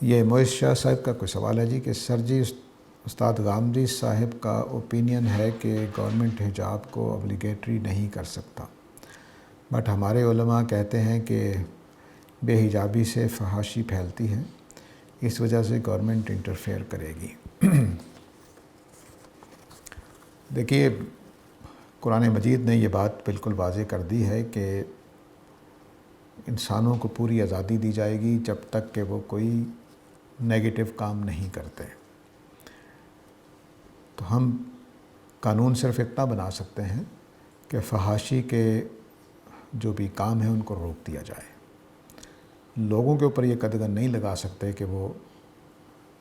یہ معز شاہ صاحب کا کوئی سوال ہے جی کہ سر جی استاد غامدی صاحب کا اوپینین ہے کہ گورنمنٹ حجاب کو ابلیگیٹری نہیں کر سکتا، بٹ ہمارے علماء کہتے ہیں کہ بے حجابی سے فحاشی پھیلتی ہے، اس وجہ سے گورنمنٹ انٹرفیئر کرے گی۔ دیکھیے، قرآن مجید نے یہ بات بالکل واضح کر دی ہے کہ انسانوں کو پوری آزادی دی جائے گی جب تک کہ وہ کوئی نیگیٹو کام نہیں کرتے۔ تو ہم قانون صرف اتنا بنا سکتے ہیں کہ فحاشی کے جو بھی کام ہیں ان کو روک دیا جائے۔ لوگوں کے اوپر یہ قدغن نہیں لگا سکتے کہ وہ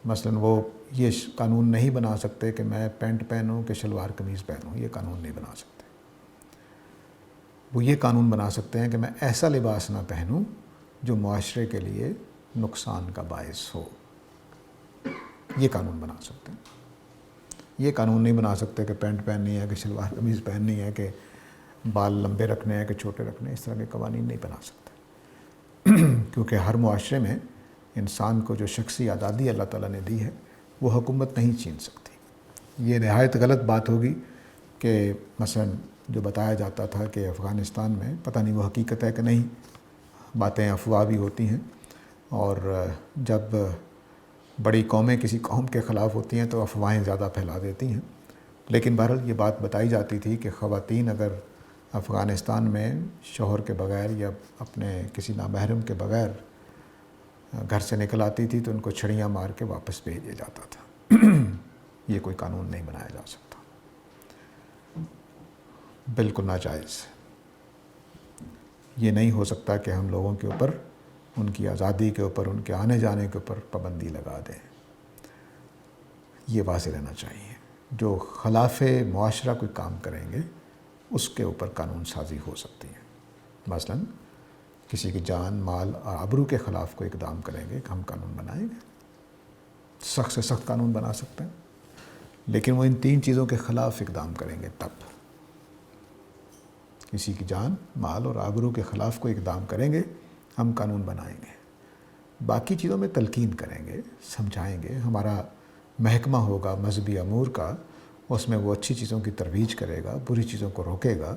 مثلاً وہ یہ قانون نہیں بنا سکتے کہ میں پینٹ پہنوں کہ شلوار قمیض پہنوں، یہ قانون نہیں بنا سکتے۔ وہ یہ قانون بنا سکتے ہیں کہ میں ایسا لباس نہ پہنوں جو معاشرے کے لیے نقصان کا باعث ہو، یہ قانون بنا سکتے ہیں۔ یہ قانون نہیں بنا سکتے کہ پینٹ پہننی ہے کہ شلوار قمیض پہننی ہے کہ بال لمبے رکھنے ہیں کہ چھوٹے رکھنے ہیں، اس طرح کے قوانین نہیں بنا سکتے، کیونکہ ہر معاشرے میں انسان کو جو شخصی آزادی اللہ تعالیٰ نے دی ہے وہ حکومت نہیں چھین سکتی۔ یہ نہایت غلط بات ہوگی کہ مثلا جو بتایا جاتا تھا کہ افغانستان میں، پتہ نہیں وہ حقیقت ہے کہ نہیں، باتیں افواہ بھی ہوتی ہیں، اور جب بڑی قومیں کسی قوم کے خلاف ہوتی ہیں تو افواہیں زیادہ پھیلا دیتی ہیں، لیکن بہرحال یہ بات بتائی جاتی تھی کہ خواتین اگر افغانستان میں شوہر کے بغیر یا اپنے کسی نامحرم کے بغیر گھر سے نکل آتی تھی تو ان کو چھڑیاں مار کے واپس بھیج دیا جاتا تھا۔ یہ کوئی قانون نہیں بنایا جا سکتا، بالکل ناجائز۔ یہ نہیں ہو سکتا کہ ہم لوگوں کے اوپر، ان کی آزادی کے اوپر، ان کے آنے جانے کے اوپر پابندی لگا دیں۔ یہ واضح رہنا چاہیے۔ جو خلاف معاشرہ کوئی کام کریں گے اس کے اوپر قانون سازی ہو سکتی ہے۔ مثلاً کسی کی جان، مال اور آبرو کے خلاف کوئی اقدام کریں گے کہ ہم قانون بنائیں گے، سخت سے سخت قانون بنا سکتے ہیں، لیکن وہ ان 3 چیزوں کے خلاف اقدام کریں گے تب۔ کسی کی جان، مال اور آبرو کے خلاف کوئی اقدام کریں گے، ہم قانون بنائیں گے۔ باقی چیزوں میں تلقین کریں گے، سمجھائیں گے۔ ہمارا محکمہ ہوگا مذہبی امور کا، اس میں وہ اچھی چیزوں کی ترویج کرے گا، بری چیزوں کو روکے گا۔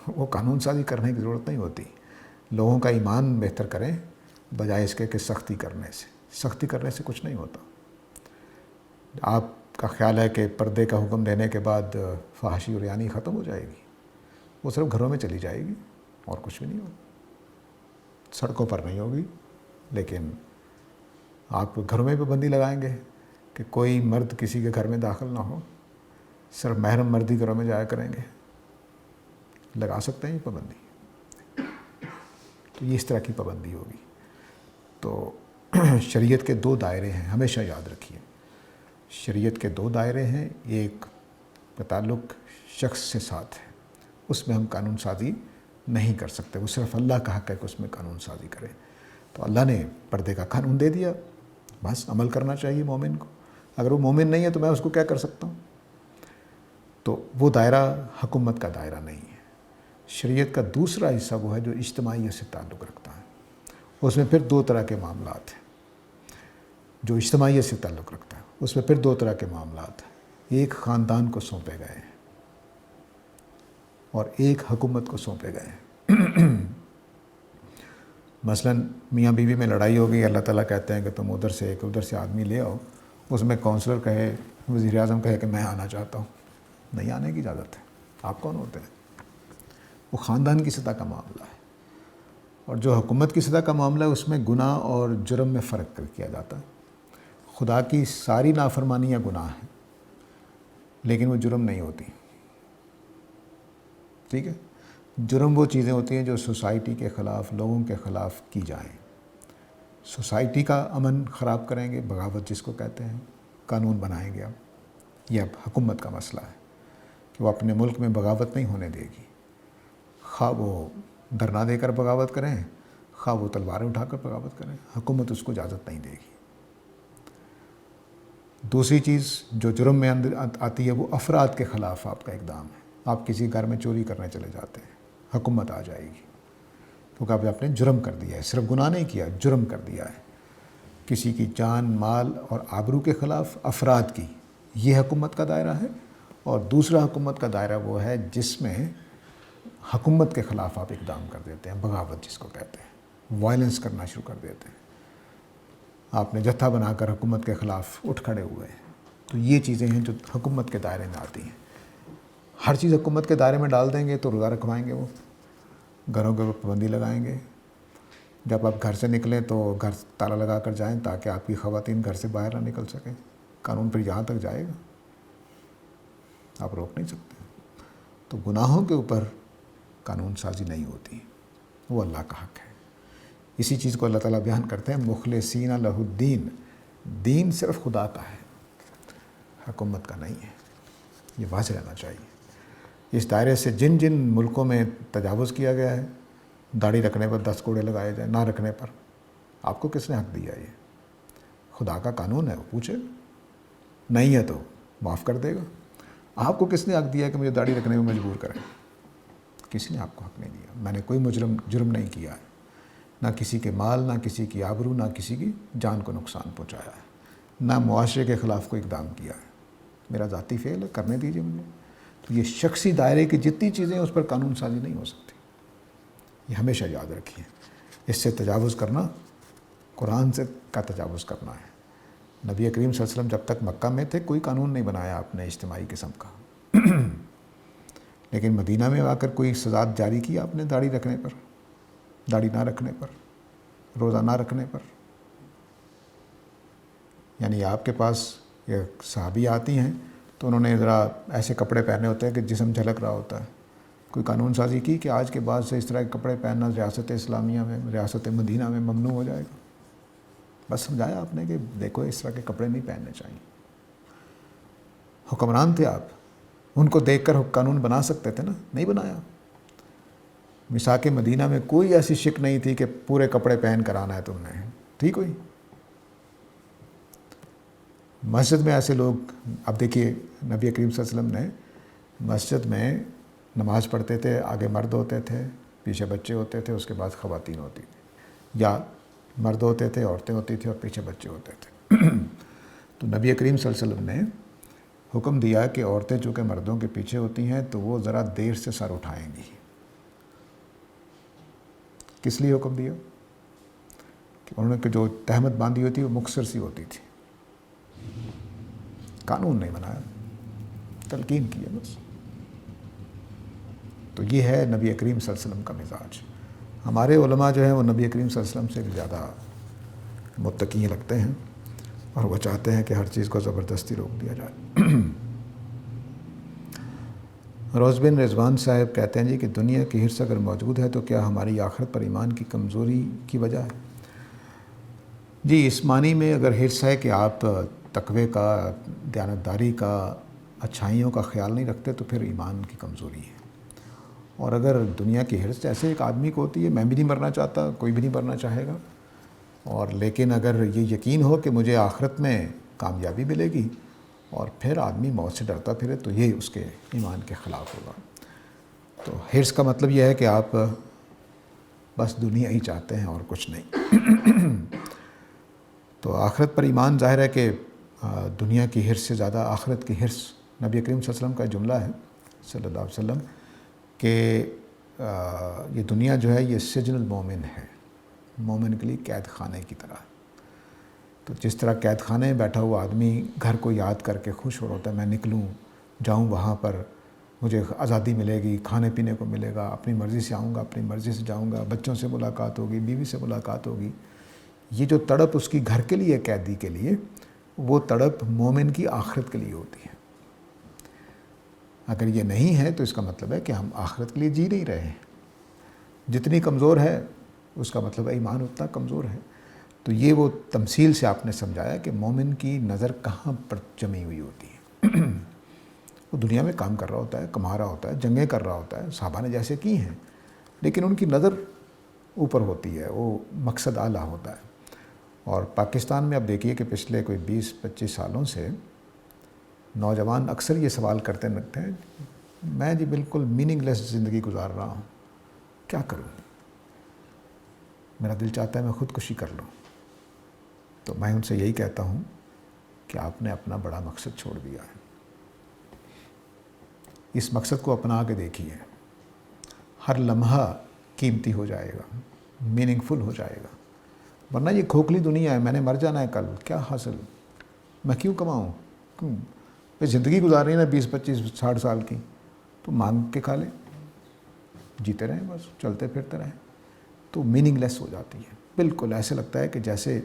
وہ قانون سازی کرنے کی ضرورت نہیں ہوتی۔ لوگوں کا ایمان بہتر کریں بجائے اس کے کہ سختی کرنے سے کچھ نہیں ہوتا۔ آپ کا خیال ہے کہ پردے کا حکم دینے کے بعد فحاشی اور عریانی ختم ہو جائے گی؟ وہ صرف گھروں میں چلی جائے گی اور کچھ بھی نہیں ہوگا، سڑکوں پر نہیں ہوگی۔ لیکن آپ گھروں میں پابندی لگائیں گے کہ کوئی مرد کسی کے گھر میں داخل نہ ہو، صرف محرم مرد ہی گھروں میں جایا کریں گے، لگا سکتے ہیں یہ پابندی؟ تو یہ اس طرح کی پابندی ہوگی۔ تو شریعت کے 2 دائرے ہیں، ہمیشہ یاد رکھیے، شریعت کے 2 دائرے ہیں۔ ایک کا تعلق شخص سے ساتھ ہے، اس میں ہم قانون سازی نہیں کر سکتے، وہ صرف اللہ کا حق ہے کہ اس میں قانون سازی کرے۔ تو اللہ نے پردے کا قانون دے دیا، بس عمل کرنا چاہیے مومن کو۔ اگر وہ مومن نہیں ہے تو میں اس کو کیا کر سکتا ہوں؟ تو وہ دائرہ حکومت کا دائرہ نہیں ہے۔ شریعت کا دوسرا حصہ وہ ہے جو اجتماعیت سے تعلق رکھتا ہے۔ اس میں پھر 2 طرح کے معاملات ہیں۔ جو اجتماعیت سے تعلق رکھتا ہے اس میں پھر 2 طرح کے معاملات ہیں۔ ایک خاندان کو سونپے گئے ہیں اور ایک حکومت کو سونپے گئے ہیں۔ مثلاً میاں بیوی میں لڑائی ہو گئی، اللہ تعالیٰ کہتے ہیں کہ تم ادھر سے آدمی لے آؤ، اس میں کونسلر کہے، وزیر اعظم کہے کہ میں آنا چاہتا ہوں، نہیں آنے کی اجازت ہے۔ آپ کون ہوتے ہیں؟ وہ خاندان کی سطح کا معاملہ ہے۔ اور جو حکومت کی سطح کا معاملہ ہے اس میں گناہ اور جرم میں فرق کیا جاتا ہے۔ خدا کی ساری نافرمانیاں گناہ ہیں لیکن وہ جرم نہیں ہوتی، ٹھیک ہے؟ جرم وہ چیزیں ہوتی ہیں جو سوسائٹی کے خلاف، لوگوں کے خلاف کی جائیں۔ سوسائٹی کا امن خراب کریں گے، بغاوت جس کو کہتے ہیں، قانون بنائیں گے اب۔ یہ اب حکومت کا مسئلہ ہے کہ وہ اپنے ملک میں بغاوت نہیں ہونے دے گی، خواہ وہ دھرنا دے کر بغاوت کریں، خواہ وہ تلواریں اٹھا کر بغاوت کریں، حکومت اس کو اجازت نہیں دے گی۔ دوسری چیز جو جرم میں اندر آتی ہے وہ افراد کے خلاف آپ کا اقدام ہے۔ آپ کسی گھر میں چوری کرنے چلے جاتے ہیں، حکومت آ جائے گی کیونکہ آپ نے جرم کر دیا ہے، صرف گناہ نہیں کیا، جرم کر دیا ہے۔ کسی کی جان، مال اور آبرو کے خلاف افراد کی، یہ حکومت کا دائرہ ہے. اور دوسرا حکومت کا دائرہ وہ ہے جس میں حکومت کے خلاف آپ اقدام کر دیتے ہیں، بغاوت جس کو کہتے ہیں، وائلنس کرنا شروع کر دیتے ہیں. آپ نے جتھا بنا کر حکومت کے خلاف اٹھ کھڑے ہوئے ہیں. تو یہ چیزیں ہیں جو حکومت کے دائرے میں آتی ہیں. ہر چیز حکومت کے دائرے میں ڈال دیں گے تو روزہ رکھوائیں گے، وہ گھروں کے اوپر پابندی لگائیں گے. جب آپ گھر سے نکلیں تو گھر تالا لگا کر جائیں تاکہ آپ کی خواتین گھر سے باہر نہ نکل سکیں. قانون پھر یہاں تک جائے گا، آپ روک نہیں سکتے. تو گناہوں کے اوپر قانون سازی نہیں ہوتی، وہ اللہ کا حق ہے. اسی چیز کو اللہ تعالیٰ بیان کرتے ہیں مخلصین لہ الدین، دین صرف خدا کا ہے، حکومت کا نہیں ہے. یہ واضح رہنا چاہیے. اس دائرے سے جن جن ملکوں میں تجاوز کیا گیا ہے، داڑھی رکھنے پر 10 کوڑے لگائے جائیں، نہ رکھنے پر، آپ کو کس نے حق دیا؟ یہ خدا کا قانون ہے. وہ پوچھے نہیں ہے تو معاف کر دے گا. آپ کو کس نے حق دیا کہ مجھے داڑھی رکھنے میں مجبور کریں؟ کسی نے آپ کو حق نہیں دیا. میں نے کوئی جرم نہیں کیا ہے، نہ کسی کے مال، نہ کسی کی آبرو، نہ کسی کی جان کو نقصان پہنچایا ہے، نہ معاشرے کے خلاف کوئی اقدام کیا ہے. میرا ذاتی فعل ہے، کرنے دیجیے مجھے. تو یہ شخصی دائرے کی جتنی چیزیں ہیں اس پر قانون سازی نہیں ہو سکتی. یہ ہمیشہ یاد رکھیے. اس سے تجاوز کرنا قرآن سے کا تجاوز کرنا ہے. نبی کریم صلی اللہ علیہ وسلم جب تک مکہ میں تھے کوئی قانون نہیں بنایا آپ نے اجتماعی قسم کا، لیکن مدینہ میں آ کر کوئی سزا جاری کی آپ نے داڑھی رکھنے پر، داڑھی نہ رکھنے پر، روزہ نہ رکھنے پر. یعنی آپ کے پاس یہ صحابی آتی ہیں تو انہوں نے ذرا ایسے کپڑے پہنے ہوتے ہیں کہ جسم جھلک رہا ہوتا ہے. کوئی قانون سازی کی کہ آج کے بعد سے اس طرح کے کپڑے پہننا ریاست اسلامیہ میں، ریاست مدینہ میں ممنوع ہو جائے گا؟ بس سمجھایا آپ نے کہ دیکھو اس طرح کے کپڑے نہیں پہننے چاہیے. حکمران تھے آپ، ان کو دیکھ کر قانون بنا سکتے تھے نا، نہیں بنایا. میثاق مدینہ میں کوئی ایسی شک نہیں تھی کہ پورے کپڑے پہن کر آنا ہے تم نے، ٹھیک ہوئی. مسجد میں ایسے لوگ، اب دیکھیے نبی کریم صلی اللہ علیہ وسلم نے مسجد میں نماز پڑھتے تھے، آگے مرد ہوتے تھے، پیچھے بچے ہوتے تھے، اس کے بعد خواتین ہوتی تھیں، یا مرد ہوتے تھے، عورتیں ہوتی تھیں اور پیچھے بچے ہوتے تھے. تو نبی کریم صلی اللہ علیہ وسلم نے حکم دیا کہ عورتیں چونکہ مردوں کے پیچھے ہوتی ہیں تو وہ ذرا دیر سے سر اٹھائیں گی. کس لیے حکم دیا؟ کہ انہوں نے جو تہمت باندھی ہوتی وہ مختصر سی ہوتی تھی. قانون نہیں بنایا، تلقین کی ہے بس. تو یہ ہے نبی کریم صلی اللہ علیہ وسلم کا مزاج. ہمارے علماء جو ہیں وہ نبی کریم صلی اللہ علیہ وسلم سے بھی زیادہ متقی لگتے ہیں اور وہ چاہتے ہیں کہ ہر چیز کو زبردستی روک دیا جائے. روز بن رضوان صاحب کہتے ہیں جی کہ دنیا کی حرص اگر موجود ہے تو کیا ہماری آخرت پر ایمان کی کمزوری کی وجہ ہے؟ جی اس معنی میں اگر حرص ہے کہ آپ تقوی کا، دیانتداری کا، اچھائیوں کا خیال نہیں رکھتے تو پھر ایمان کی کمزوری ہے. اور اگر دنیا کی حرص جیسے ایک آدمی کو ہوتی ہے، میں بھی نہیں مرنا چاہتا، کوئی بھی نہیں مرنا چاہے گا، اور لیکن اگر یہ یقین ہو کہ مجھے آخرت میں کامیابی ملے گی اور پھر آدمی موت سے ڈرتا پھرے تو یہ اس کے ایمان کے خلاف ہوگا. تو حرص کا مطلب یہ ہے کہ آپ بس دنیا ہی چاہتے ہیں اور کچھ نہیں. تو آخرت پر ایمان ظاہر ہے کہ دنیا کی حرص سے زیادہ آخرت کی حرص. نبی کریم صلی اللہ علیہ وسلم کا جملہ ہے صلی اللہ علیہ وسلم کہ یہ دنیا جو ہے یہ سجن المومن ہے، مومن کے لیے قید خانے کی طرح. تو جس طرح قید خانے میں بیٹھا ہوا آدمی گھر کو یاد کر کے خوش ہو رہا ہوتا ہے، میں نکلوں جاؤں وہاں پر مجھے آزادی ملے گی، کھانے پینے کو ملے گا، اپنی مرضی سے آؤں گا، اپنی مرضی سے جاؤں گا، بچوں سے ملاقات ہوگی، بیوی سے ملاقات ہوگی. یہ جو تڑپ اس کی گھر کے لیے، قیدی کے لیے، وہ تڑپ مومن کی آخرت کے لیے ہوتی ہے. اگر یہ نہیں ہے تو اس کا مطلب ہے کہ ہم آخرت کے لیے جی نہیں رہے ہیں. جتنی کمزور ہے اس کا مطلب ہے ایمان اتنا کمزور ہے. تو یہ وہ تمثیل سے آپ نے سمجھایا کہ مومن کی نظر کہاں پر جمی ہوئی ہوتی ہے. وہ دنیا میں کام کر رہا ہوتا ہے، کما رہا ہوتا ہے، جنگیں کر رہا ہوتا ہے، صحابہ نے جیسے کی ہیں، لیکن ان کی نظر اوپر ہوتی ہے، وہ مقصد اعلیٰ ہوتا ہے. اور پاکستان میں اب دیکھیے کہ پچھلے کوئی 20-25 سالوں سے نوجوان اکثر یہ سوال کرتے رہتے ہیں، میں جی بالکل میننگ لیس زندگی گزار رہا ہوں، کیا کروں؟ میرا دل چاہتا ہے میں خودکشی کر لوں. تو میں ان سے یہی کہتا ہوں کہ آپ نے اپنا بڑا مقصد چھوڑ دیا ہے. اس مقصد کو اپنا کے دیکھیے. ہر لمحہ قیمتی ہو جائے گا, میننگ فل ہو جائے گا. ورنہ یہ کھوکھلی دنیا ہے, میں نے مر جانا ہے کل, کیا حاصل, میں کیوں کماؤں, کیوں زندگی گزارنی ہے نا 20 25 60 سال کی, تو مانگ کے کھا لیں, جیتے رہیں بس, چلتے پھرتے رہیں. تو میننگ لیس ہو جاتی ہے. بالکل ایسے لگتا ہے کہ جیسے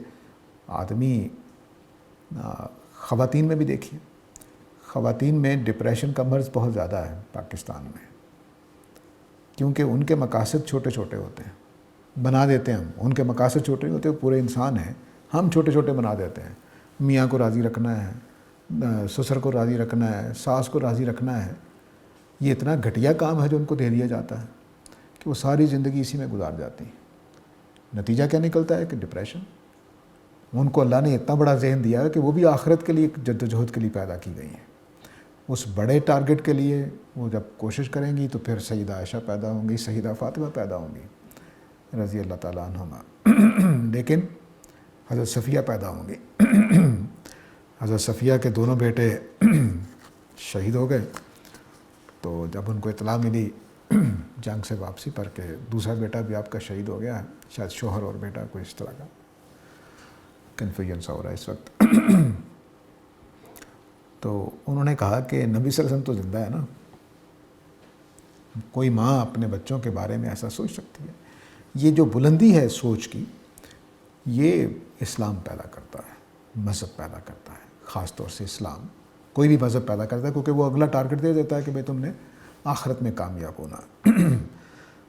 آدمی, خواتین میں بھی دیکھیے, خواتین میں ڈپریشن کا مرض بہت زیادہ ہے پاکستان میں, کیونکہ ان کے مقاصد چھوٹے چھوٹے ہوتے ہیں, بنا دیتے ہیں ہم. ان کے مقاصد چھوٹے ہوتے ہیں, پورے انسان ہیں, ہم چھوٹے چھوٹے بنا دیتے ہیں. میاں کو راضی رکھنا ہے, سسر کو راضی رکھنا ہے, ساس کو راضی رکھنا ہے. یہ اتنا گھٹیا کام ہے جو ان کو دے دیا جاتا ہے کہ وہ ساری زندگی اسی میں گزار جاتی ہیں. نتیجہ کیا نکلتا ہے کہ ڈپریشن. ان کو اللہ نے اتنا بڑا ذہن دیا ہے کہ وہ بھی آخرت کے لیے جد و جہد کے لیے پیدا کی گئی ہیں. اس بڑے ٹارگٹ کے لیے وہ جب کوشش کریں گی تو پھر سیدہ عائشہ پیدا ہوں گی, سیدہ فاطمہ پیدا ہوں گی رضی اللہ تعالیٰ عنہما. لیکن حضرت صفیہ پیدا ہوں گی. حضرت صفیہ کے دونوں بیٹے شہید ہو گئے. تو جب ان کو اطلاع ملی جنگ سے واپسی پر کہ دوسرا بیٹا بھی آپ کا شہید ہو گیا ہے, شاید شوہر اور بیٹا کوئی اس طرح کا کنفیوژن سا ہو رہا ہے اس وقت, تو انہوں نے کہا کہ نبی صلی اللہ علیہ وسلم تو زندہ ہے نا, کوئی ماں اپنے بچوں کے بارے میں ایسا سوچ سکتی ہے. یہ جو بلندی ہے سوچ کی, یہ اسلام پیدا کرتا ہے, مذہب پیدا کرتا ہے. خاص طور سے اسلام کوئی بھی مذہب پیدا کرتا ہے, کیونکہ وہ اگلا ٹارگٹ دے دیتا ہے کہ بھئی تم نے آخرت میں کامیاب ہونا.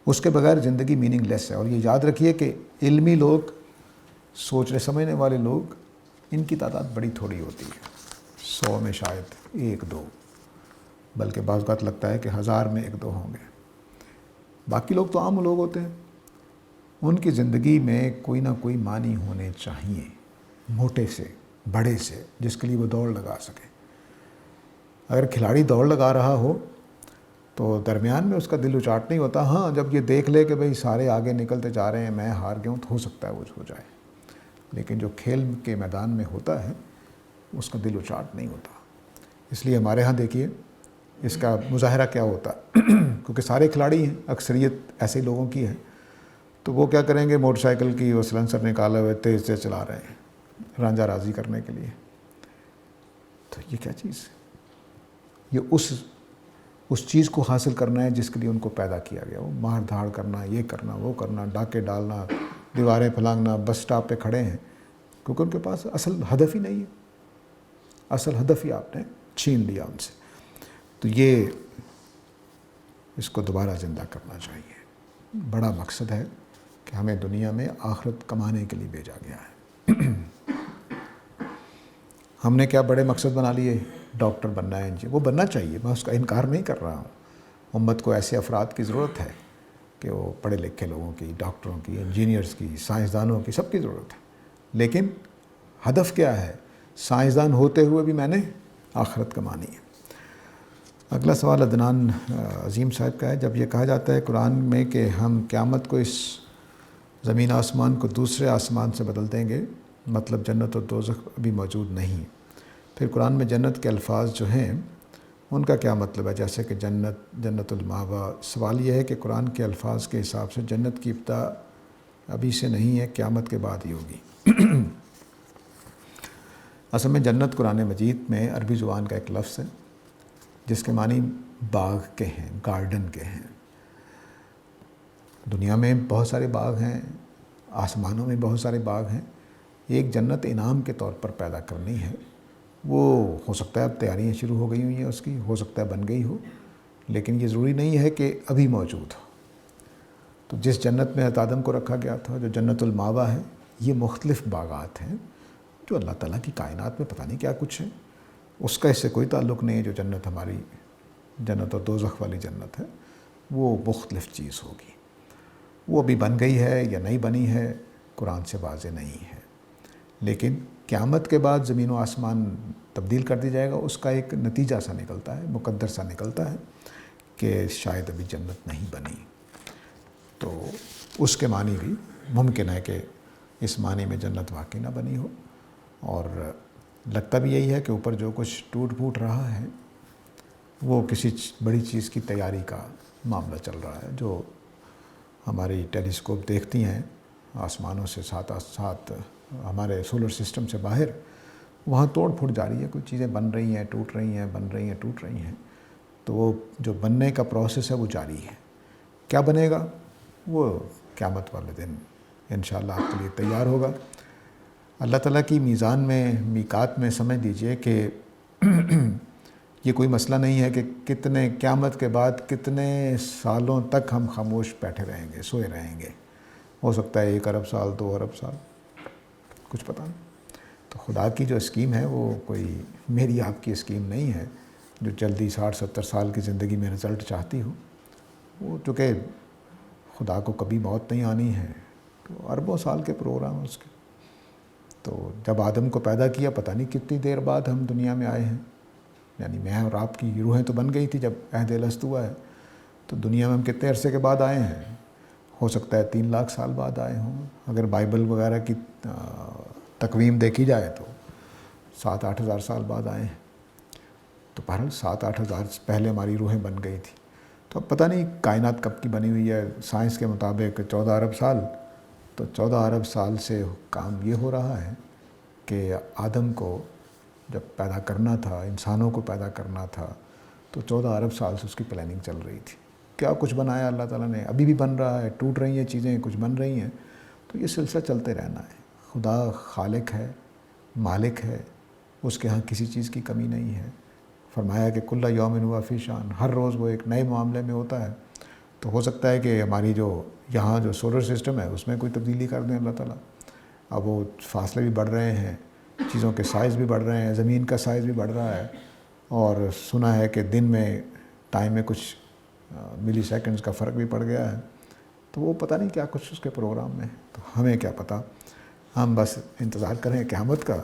اس کے بغیر زندگی میننگ لیس ہے. اور یہ یاد رکھیے کہ علمی لوگ, سوچنے سمجھنے والے لوگ, ان کی تعداد بڑی تھوڑی ہوتی ہے, 100 میں شاید 1 2, بلکہ بعض اوقات لگتا ہے کہ 1000 میں 1 2 ہوں گے. باقی لوگ تو عام لوگ ہوتے ہیں. ان کی زندگی میں کوئی نہ کوئی معنی ہونے چاہیے, موٹے سے بڑے سے, جس کے لیے وہ دوڑ لگا سکے. اگر کھلاڑی دوڑ لگا رہا ہو تو درمیان میں اس کا دل اچاٹ نہیں ہوتا. ہاں, جب یہ دیکھ لے کہ بھئی سارے آگے نکلتے جا رہے ہیں, میں ہار گیا ہوں, تو ہو سکتا ہے وہ ہو جائے. لیکن جو کھیل کے میدان میں ہوتا ہے اس کا دل اچاٹ نہیں ہوتا. اس لیے ہمارے ہاں دیکھیے اس کا مظاہرہ کیا ہوتا ہے. کیونکہ سارے کھلاڑی ہیں, اکثریت ایسے لوگوں کی ہے, تو وہ کیا کریں گے, موٹر سائیکل کی وہ سلنسر نکالے ہوئے تیز تیز چلا رہے ہیں رانجھا راضی کرنے کے لیے. تو یہ کیا چیز ہے؟ یہ اس چیز کو حاصل کرنا ہے جس کے لیے ان کو پیدا کیا گیا. وہ مار دھاڑ کرنا, یہ کرنا, وہ کرنا, ڈاکے ڈالنا, دیواریں پھلانگنا, بس اسٹاپ پہ کھڑے ہیں, کیونکہ ان کے پاس اصل ہدف ہی نہیں ہے. اصل ہدف ہی آپ نے چھین لیا ان سے. تو یہ اس کو دوبارہ زندہ کرنا چاہیے. بڑا مقصد ہے کہ ہمیں دنیا میں آخرت کمانے کے لیے بھیجا گیا ہے. ہم نے کیا بڑے مقصد بنا لیے, ڈاکٹر بننا ہے, وہ بننا چاہیے, میں اس کا انکار نہیں کر رہا ہوں. امت کو ایسے افراد کی ضرورت ہے کہ وہ پڑھے لکھے لوگوں کی, ڈاکٹروں کی, انجینئرز کی, سائنسدانوں کی, سب کی ضرورت ہے. لیکن ہدف کیا ہے؟ سائنسدان ہوتے ہوئے بھی میں نے آخرت کمانی ہے. اگلا سوال عدنان عظیم صاحب کا ہے. جب یہ کہا جاتا ہے قرآن میں کہ ہم قیامت کو اس زمین آسمان کو دوسرے آسمان سے بدل دیں گے, مطلب جنت اور دوزخ ابھی موجود نہیں, پھر قرآن میں جنت کے الفاظ جو ہیں ان کا کیا مطلب ہے, جیسے کہ جنت المأویٰ. سوال یہ ہے کہ قرآن کے الفاظ کے حساب سے جنت کی ابتدا ابھی سے نہیں ہے, قیامت کے بعد ہی ہوگی. اصل میں جنت قرآن مجید میں عربی زبان کا ایک لفظ ہے جس کے معنی باغ کے ہیں, گارڈن کے ہیں. دنیا میں بہت سارے باغ ہیں, آسمانوں میں بہت سارے باغ ہیں. ایک جنت انعام کے طور پر پیدا کرنی ہے, وہ ہو سکتا ہے اب تیاریاں شروع ہو گئی ہوئی ہیں اس کی, ہو سکتا ہے بن گئی ہو, لیکن یہ ضروری نہیں ہے کہ ابھی موجود ہو. تو جس جنت میں حضرت آدم کو رکھا گیا تھا, جو جنت المأویٰ ہے, یہ مختلف باغات ہیں جو اللہ تعالیٰ کی کائنات میں پتہ نہیں کیا کچھ ہے. اس کا اس سے کوئی تعلق نہیں ہے. جو جنت ہماری جنت اور دوزخ والی جنت ہے وہ مختلف چیز ہوگی. وہ ابھی بن گئی ہے یا نہیں بنی ہے قرآن سے واضح نہیں ہے, لیکن قیامت کے بعد زمین و آسمان تبدیل کر دی جائے گا. اس کا ایک نتیجہ سا نکلتا ہے, مقدر سا نکلتا ہے کہ شاید ابھی جنت نہیں بنی. تو اس کے معنی بھی ممکن ہے کہ اس معنی میں جنت واقعی نہ بنی ہو, اور لگتا بھی یہی ہے کہ اوپر جو کچھ ٹوٹ پھوٹ رہا ہے وہ کسی بڑی چیز کی تیاری کا معاملہ چل رہا ہے. جو ہماری ٹیلیسکوپ دیکھتی ہیں آسمانوں سے ساتھ ساتھ ہمارے سولر سسٹم سے باہر، وہاں توڑ پھوڑ جاری ہے. کچھ چیزیں بن رہی ہیں، ٹوٹ رہی ہیں، بن رہی ہیں، ٹوٹ رہی ہیں. تو وہ جو بننے کا پروسیس ہے وہ جاری ہے. کیا بنے گا وہ قیامت والے دن انشاءاللہ آپ کے لیے تیار ہوگا. اللہ تعالیٰ کی میزان میں، میقات میں سمجھ لیجئے کہ یہ کوئی مسئلہ نہیں ہے کہ کتنے قیامت کے بعد کتنے سالوں تک ہم خاموش بیٹھے رہیں گے، سوئے رہیں گے. ہو سکتا ہے 1 ارب سال، 2 ارب سال، کچھ پتہ نہیں. تو خدا کی جو اسکیم ہے وہ کوئی میری آپ کی اسکیم نہیں ہے جو جلدی 60-70 سال کی زندگی میں رزلٹ چاہتی ہو. وہ چونکہ خدا کو کبھی موت نہیں آنی ہے، تو اربوں سال کے پروگرام اس کے. تو جب آدم کو پیدا کیا پتہ نہیں کتنی دیر بعد ہم دنیا میں آئے ہیں. یعنی میں اور آپ کی روحیں تو بن گئی تھی جب عہد الست ہوا ہے، تو دنیا میں ہم کتنے عرصے کے بعد آئے ہیں؟ ہو سکتا ہے 3 لاکھ سال بعد آئے ہوں. اگر بائبل وغیرہ کی تقویم دیکھی جائے تو 7-8 ہزار سال بعد آئے ہیں. تو بہرحال 7-8 ہزار پہلے ہماری روحیں بن گئی تھی. تو اب پتہ نہیں کائنات کب کی بنی ہوئی ہے. سائنس کے مطابق 14 ارب سال. تو 14 ارب سال سے کام یہ ہو رہا ہے کہ آدم کو جب پیدا کرنا تھا، انسانوں کو پیدا کرنا تھا، تو 14 ارب سال سے اس کی پلاننگ چل رہی تھی. کیا کچھ بنایا اللہ تعالیٰ نے، ابھی بھی بن رہا ہے، ٹوٹ رہی ہیں چیزیں، کچھ بن رہی ہیں. تو یہ سلسلہ چلتے رہنا ہے. خدا خالق ہے، مالک ہے، اس کے ہاں کسی چیز کی کمی نہیں ہے. فرمایا کہ کل یوم ہوا فی شان، ہر روز وہ ایک نئے معاملے میں ہوتا ہے. تو ہو سکتا ہے کہ ہماری جو یہاں جو سولر سسٹم ہے اس میں کوئی تبدیلی کر دیں اللہ تعالیٰ. اب وہ فاصلے بھی بڑھ رہے ہیں، چیزوں کے سائز بھی بڑھ رہے ہیں، زمین کا سائز بھی بڑھ رہا ہے. اور سنا ہے کہ دن میں ٹائم میں کچھ ملی سیکنڈز کا فرق بھی پڑ گیا ہے. تو وہ پتہ نہیں کیا کچھ اس کے پروگرام میں. تو ہمیں کیا پتہ، ہم بس انتظار کریں قیامت کا.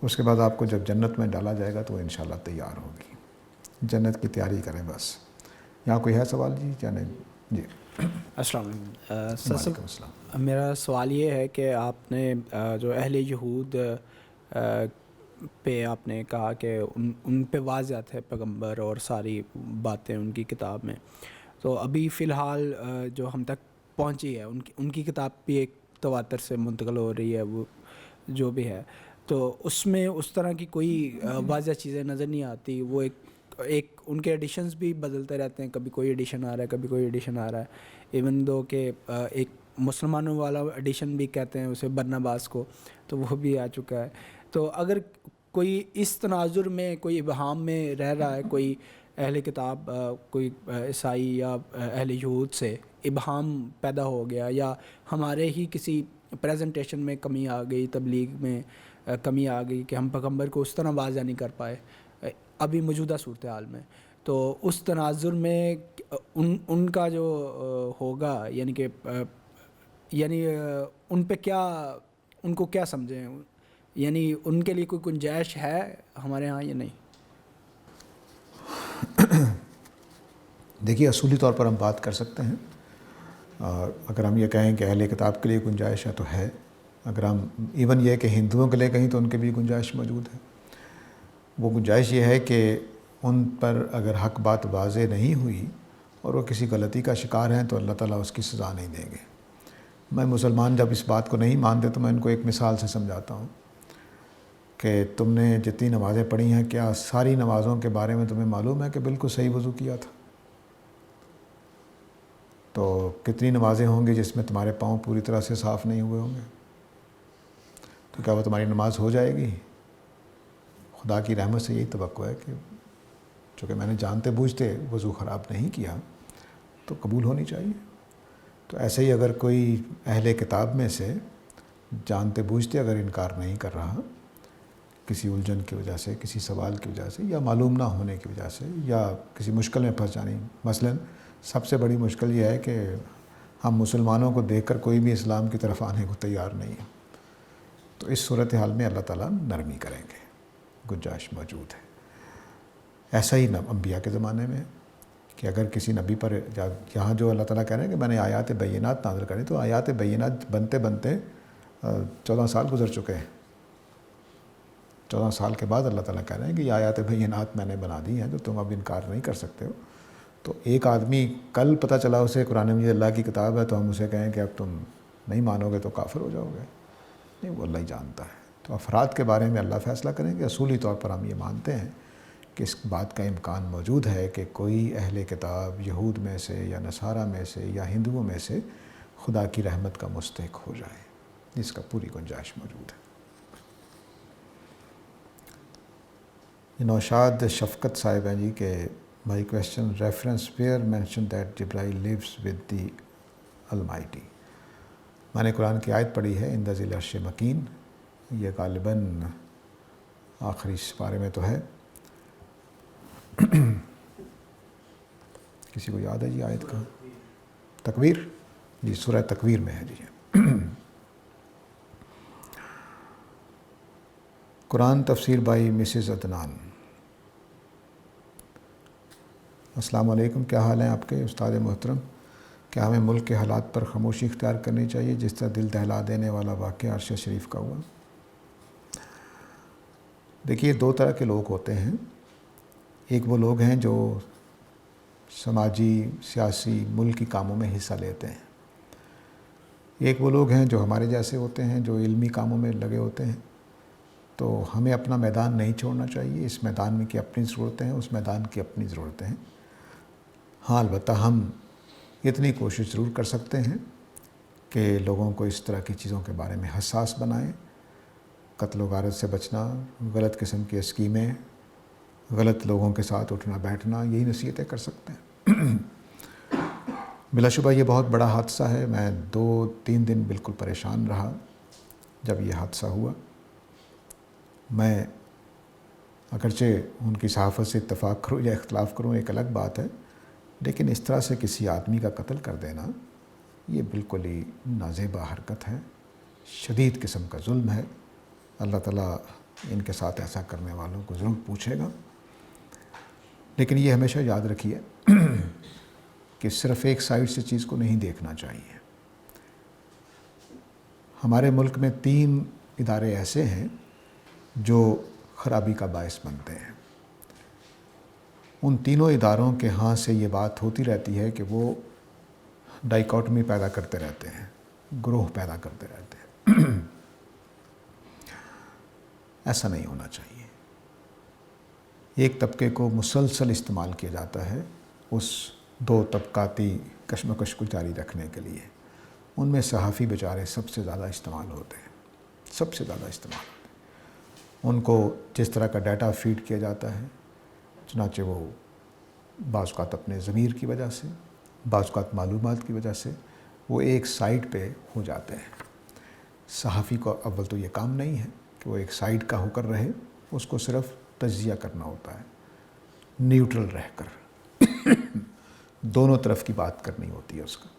اس کے بعد آپ کو جب جنت میں ڈالا جائے گا تو وہ انشاءاللہ تیار ہوگی. جنت کی تیاری کریں بس. یہاں کوئی ہے سوال جی یا نہیں؟ جی السلام علیکم. وعلیکم السلام. میرا سوال یہ ہے کہ آپ نے جو اہل یہود پہ آپ نے کہا کہ ان پہ واضح ہے پیغمبر اور ساری باتیں ان کی کتاب میں. تو ابھی فی الحال جو ہم تک پہنچی ہے ان کی کتاب بھی ایک تواتر سے منتقل ہو رہی ہے، وہ جو بھی ہے. تو اس میں اس طرح کی کوئی واضح چیزیں نظر نہیں آتی. وہ ایک ان کے ایڈیشنز بھی بدلتے رہتے ہیں، کبھی کوئی ایڈیشن آ رہا ہے، کبھی کوئی ایڈیشن آ رہا ہے. ایون دو کہ ایک مسلمانوں والا ایڈیشن بھی کہتے ہیں اسے برناباس کو، تو وہ بھی آ چکا ہے. تو اگر کوئی اس تناظر میں، کوئی ابہام میں رہ رہا ہے، کوئی اہل کتاب، کوئی عیسائی یا اہل یہود سے ابہام پیدا ہو گیا، یا ہمارے ہی کسی پریزنٹیشن میں کمی آ گئی، تبلیغ میں کمی آ گئی کہ ہم پیغمبر کو اس طرح واضح نہیں کر پائے ابھی موجودہ صورتحال میں، تو اس تناظر میں ان کا جو ہوگا، یعنی کہ ان پہ کیا، ان کو کیا سمجھیں، یعنی ان کے لیے کوئی گنجائش ہے ہمارے ہاں یا نہیں؟ دیکھیے اصولی طور پر ہم بات کر سکتے ہیں. اگر ہم یہ کہیں کہ اہل کتاب کے لیے گنجائش ہے تو ہے. اگر ہم ایون یہ کہ ہندوؤں کے لیے کہیں تو ان کے بھی گنجائش موجود ہے. وہ گنجائش یہ ہے کہ ان پر اگر حق بات واضح نہیں ہوئی اور وہ کسی غلطی کا شکار ہیں تو اللہ تعالیٰ اس کی سزا نہیں دیں گے. میں مسلمان جب اس بات کو نہیں مانتے تو میں ان کو ایک مثال سے سمجھاتا ہوں کہ تم نے جتنی نمازیں پڑھی ہیں، کیا ساری نمازوں کے بارے میں تمہیں معلوم ہے کہ بالکل صحیح وضو کیا تھا؟ تو کتنی نمازیں ہوں گی جس میں تمہارے پاؤں پوری طرح سے صاف نہیں ہوئے ہوں گے؟ تو کیا وہ تمہاری نماز ہو جائے گی؟ خدا کی رحمت سے یہی توقع ہے کہ چونکہ میں نے جانتے بوجھتے وضو خراب نہیں کیا تو قبول ہونی چاہیے. تو ایسے ہی اگر کوئی اہل کتاب میں سے جانتے بوجھتے اگر انکار نہیں کر رہا، کسی الجھن کی وجہ سے، کسی سوال کی وجہ سے، یا معلوم نہ ہونے کی وجہ سے، یا کسی مشکل میں پھنس جانے، مثلا سب سے بڑی مشکل یہ ہے کہ ہم مسلمانوں کو دیکھ کر کوئی بھی اسلام کی طرف آنے کو تیار نہیں ہے. تو اس صورتحال میں اللہ تعالیٰ نرمی کریں گے، گنجائش موجود ہے. ایسا ہی انبیاء کے زمانے میں کہ اگر کسی نبی پر یہاں جو اللہ تعالیٰ کہہ رہے ہیں کہ میں نے آیات بینات نازل کریں، تو آیات بینات بنتے بنتے 14 سال گزر چکے ہیں. 14 سال کے بعد اللہ تعالیٰ کہہ رہے ہیں کہ یہ آیات بینات میں نے بنا دی ہیں تو تم اب انکار نہیں کر سکتے ہو. تو ایک آدمی کل پتہ چلا اسے قرآن مجید اللہ کی کتاب ہے تو ہم اسے کہیں کہ اب تم نہیں مانو گے تو کافر ہو جاؤ گے؟ نہیں، وہ اللہ ہی جانتا ہے. تو افراد کے بارے میں اللہ فیصلہ کریں گے. اصولی طور پر ہم یہ مانتے ہیں کہ اس بات کا امکان موجود ہے کہ کوئی اہل کتاب یہود میں سے یا نصارہ میں سے یا ہندوؤں میں سے خدا کی رحمت کا مستحق ہو جائے. اس کا پوری گنجائش موجود ہے. نوشاد شفقت صاحب ہیں جی کہ my question reference where mention that Jibrail leaves with the almighty. میں نے قرآن کی آیت پڑھی ہے ان دا ذی العرش مکین. یہ غالباً آخری پارے میں تو ہے. کسی کو یاد ہے جی آیت کا؟ تکویر جی، سورہ تکویر میں ہے جی. قرآن تفسیر بائی مسز عدنان. السلام علیکم، کیا حال ہیں آپ کے استاد محترم؟ کیا ہمیں ملک کے حالات پر خاموشی اختیار کرنی چاہیے جس طرح دل دہلا دینے والا واقعہ عرش شریف کا ہوا؟ دیکھیے، دو طرح کے لوگ ہوتے ہیں. ایک وہ لوگ ہیں جو سماجی سیاسی ملکی کاموں میں حصہ لیتے ہیں. ایک وہ لوگ ہیں جو ہمارے جیسے ہوتے ہیں جو علمی کاموں میں لگے ہوتے ہیں. تو ہمیں اپنا میدان نہیں چھوڑنا چاہیے. اس میدان میں کی اپنی ضرورتیں ہیں، اس میدان کی اپنی ضرورتیں ہیں. ہاں، البتہ ہم اتنی کوشش ضرور کر سکتے ہیں کہ لوگوں کو اس طرح کی چیزوں کے بارے میں حساس بنائیں. قتل و غارت سے بچنا، غلط قسم کی اسکیمیں، غلط لوگوں کے ساتھ اٹھنا بیٹھنا، یہی نصیحتیں کر سکتے ہیں. بلا شبہ یہ بہت بڑا حادثہ ہے. میں 2-3 دن بالکل پریشان رہا جب یہ حادثہ ہوا. میں اگرچہ ان کی صحافت سے اتفاق کروں یا اختلاف کروں ایک الگ بات ہے، لیکن اس طرح سے کسی آدمی کا قتل کر دینا یہ بالکل ہی نازیبا حرکت ہے، شدید قسم کا ظلم ہے. اللہ تعالیٰ ان کے ساتھ ایسا کرنے والوں کو ضرور پوچھے گا. لیکن یہ ہمیشہ یاد رکھیے کہ صرف ایک سائڈ سے چیز کو نہیں دیکھنا چاہیے. ہمارے ملک میں 3 ادارے ایسے ہیں جو خرابی کا باعث بنتے ہیں. ان تینوں اداروں کے ہاں سے یہ بات ہوتی رہتی ہے کہ وہ ڈائیکاٹمی پیدا کرتے رہتے ہیں، گروہ پیدا کرتے رہتے ہیں. ایسا نہیں ہونا چاہیے. ایک طبقے کو مسلسل استعمال کیا جاتا ہے اس 2 طبقاتی کشمکش کو جاری رکھنے کے لیے. ان میں صحافی بیچارے سب سے زیادہ استعمال ہوتے ہیں، سب سے زیادہ استعمال ہوتے ہیں. ان کو جس طرح کا ڈیٹا فیڈ کیا جاتا ہے، چنانچہ وہ بعض اوقات اپنے ضمیر کی وجہ سے، بعض اوقات معلومات کی وجہ سے وہ ایک سائٹ پہ ہو جاتے ہیں. صحافی کو اول تو یہ کام نہیں ہے کہ وہ ایک سائٹ کا ہو کر رہے. اس کو صرف تجزیہ کرنا ہوتا ہے، نیوٹرل رہ کر دونوں طرف کی بات کرنی ہوتی ہے اس کا.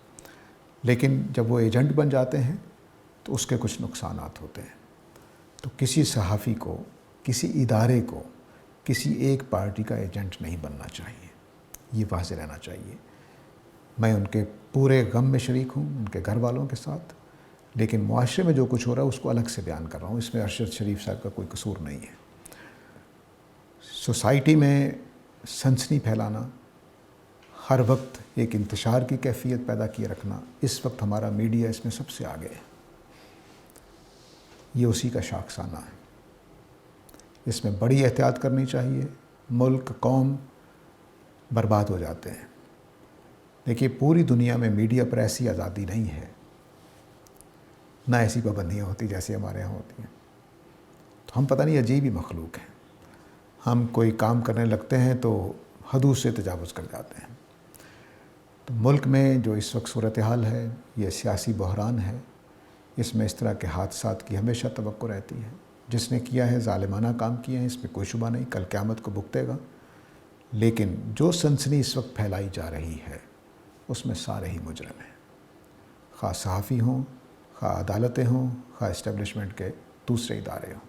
لیکن جب وہ ایجنٹ بن جاتے ہیں تو اس کے کچھ نقصانات ہوتے ہیں. تو کسی صحافی کو، کسی ادارے کو کسی ایک پارٹی کا ایجنٹ نہیں بننا چاہیے. یہ واضح رہنا چاہیے. میں ان کے پورے غم میں شریک ہوں، ان کے گھر والوں کے ساتھ، لیکن معاشرے میں جو کچھ ہو رہا ہے اس کو الگ سے بیان کر رہا ہوں. اس میں ارشد شریف صاحب کا کوئی قصور نہیں ہے. سوسائٹی میں سنسنی پھیلانا، ہر وقت ایک انتشار کی کیفیت پیدا کیے رکھنا، اس وقت ہمارا میڈیا اس میں سب سے آگے ہے. یہ اسی کا شاخسانہ ہے. اس میں بڑی احتیاط کرنی چاہیے. ملک، قوم برباد ہو جاتے ہیں. دیکھیے، پوری دنیا میں میڈیا پر ایسی آزادی نہیں ہے، نہ ایسی پابندیاں ہوتی جیسے ہمارے یہاں ہوتی ہیں. تو ہم پتہ نہیں عجیب ہی مخلوق ہیں. ہم کوئی کام کرنے لگتے ہیں تو حدود سے تجاوز کر جاتے ہیں. تو ملک میں جو اس وقت صورتحال ہے، یہ سیاسی بحران ہے. اس میں اس طرح کے حادثات کی ہمیشہ توقع رہتی ہے. جس نے کیا ہے ظالمانہ کام کیے ہیں، اس میں کوئی شبہ نہیں، کل قیامت کو بھگتے گا. لیکن جو سنسنی اس وقت پھیلائی جا رہی ہے اس میں سارے ہی مجرم ہیں، خواہ صحافی ہوں، خواہ عدالتیں ہوں، خواہ اسٹیبلشمنٹ کے دوسرے ادارے ہوں،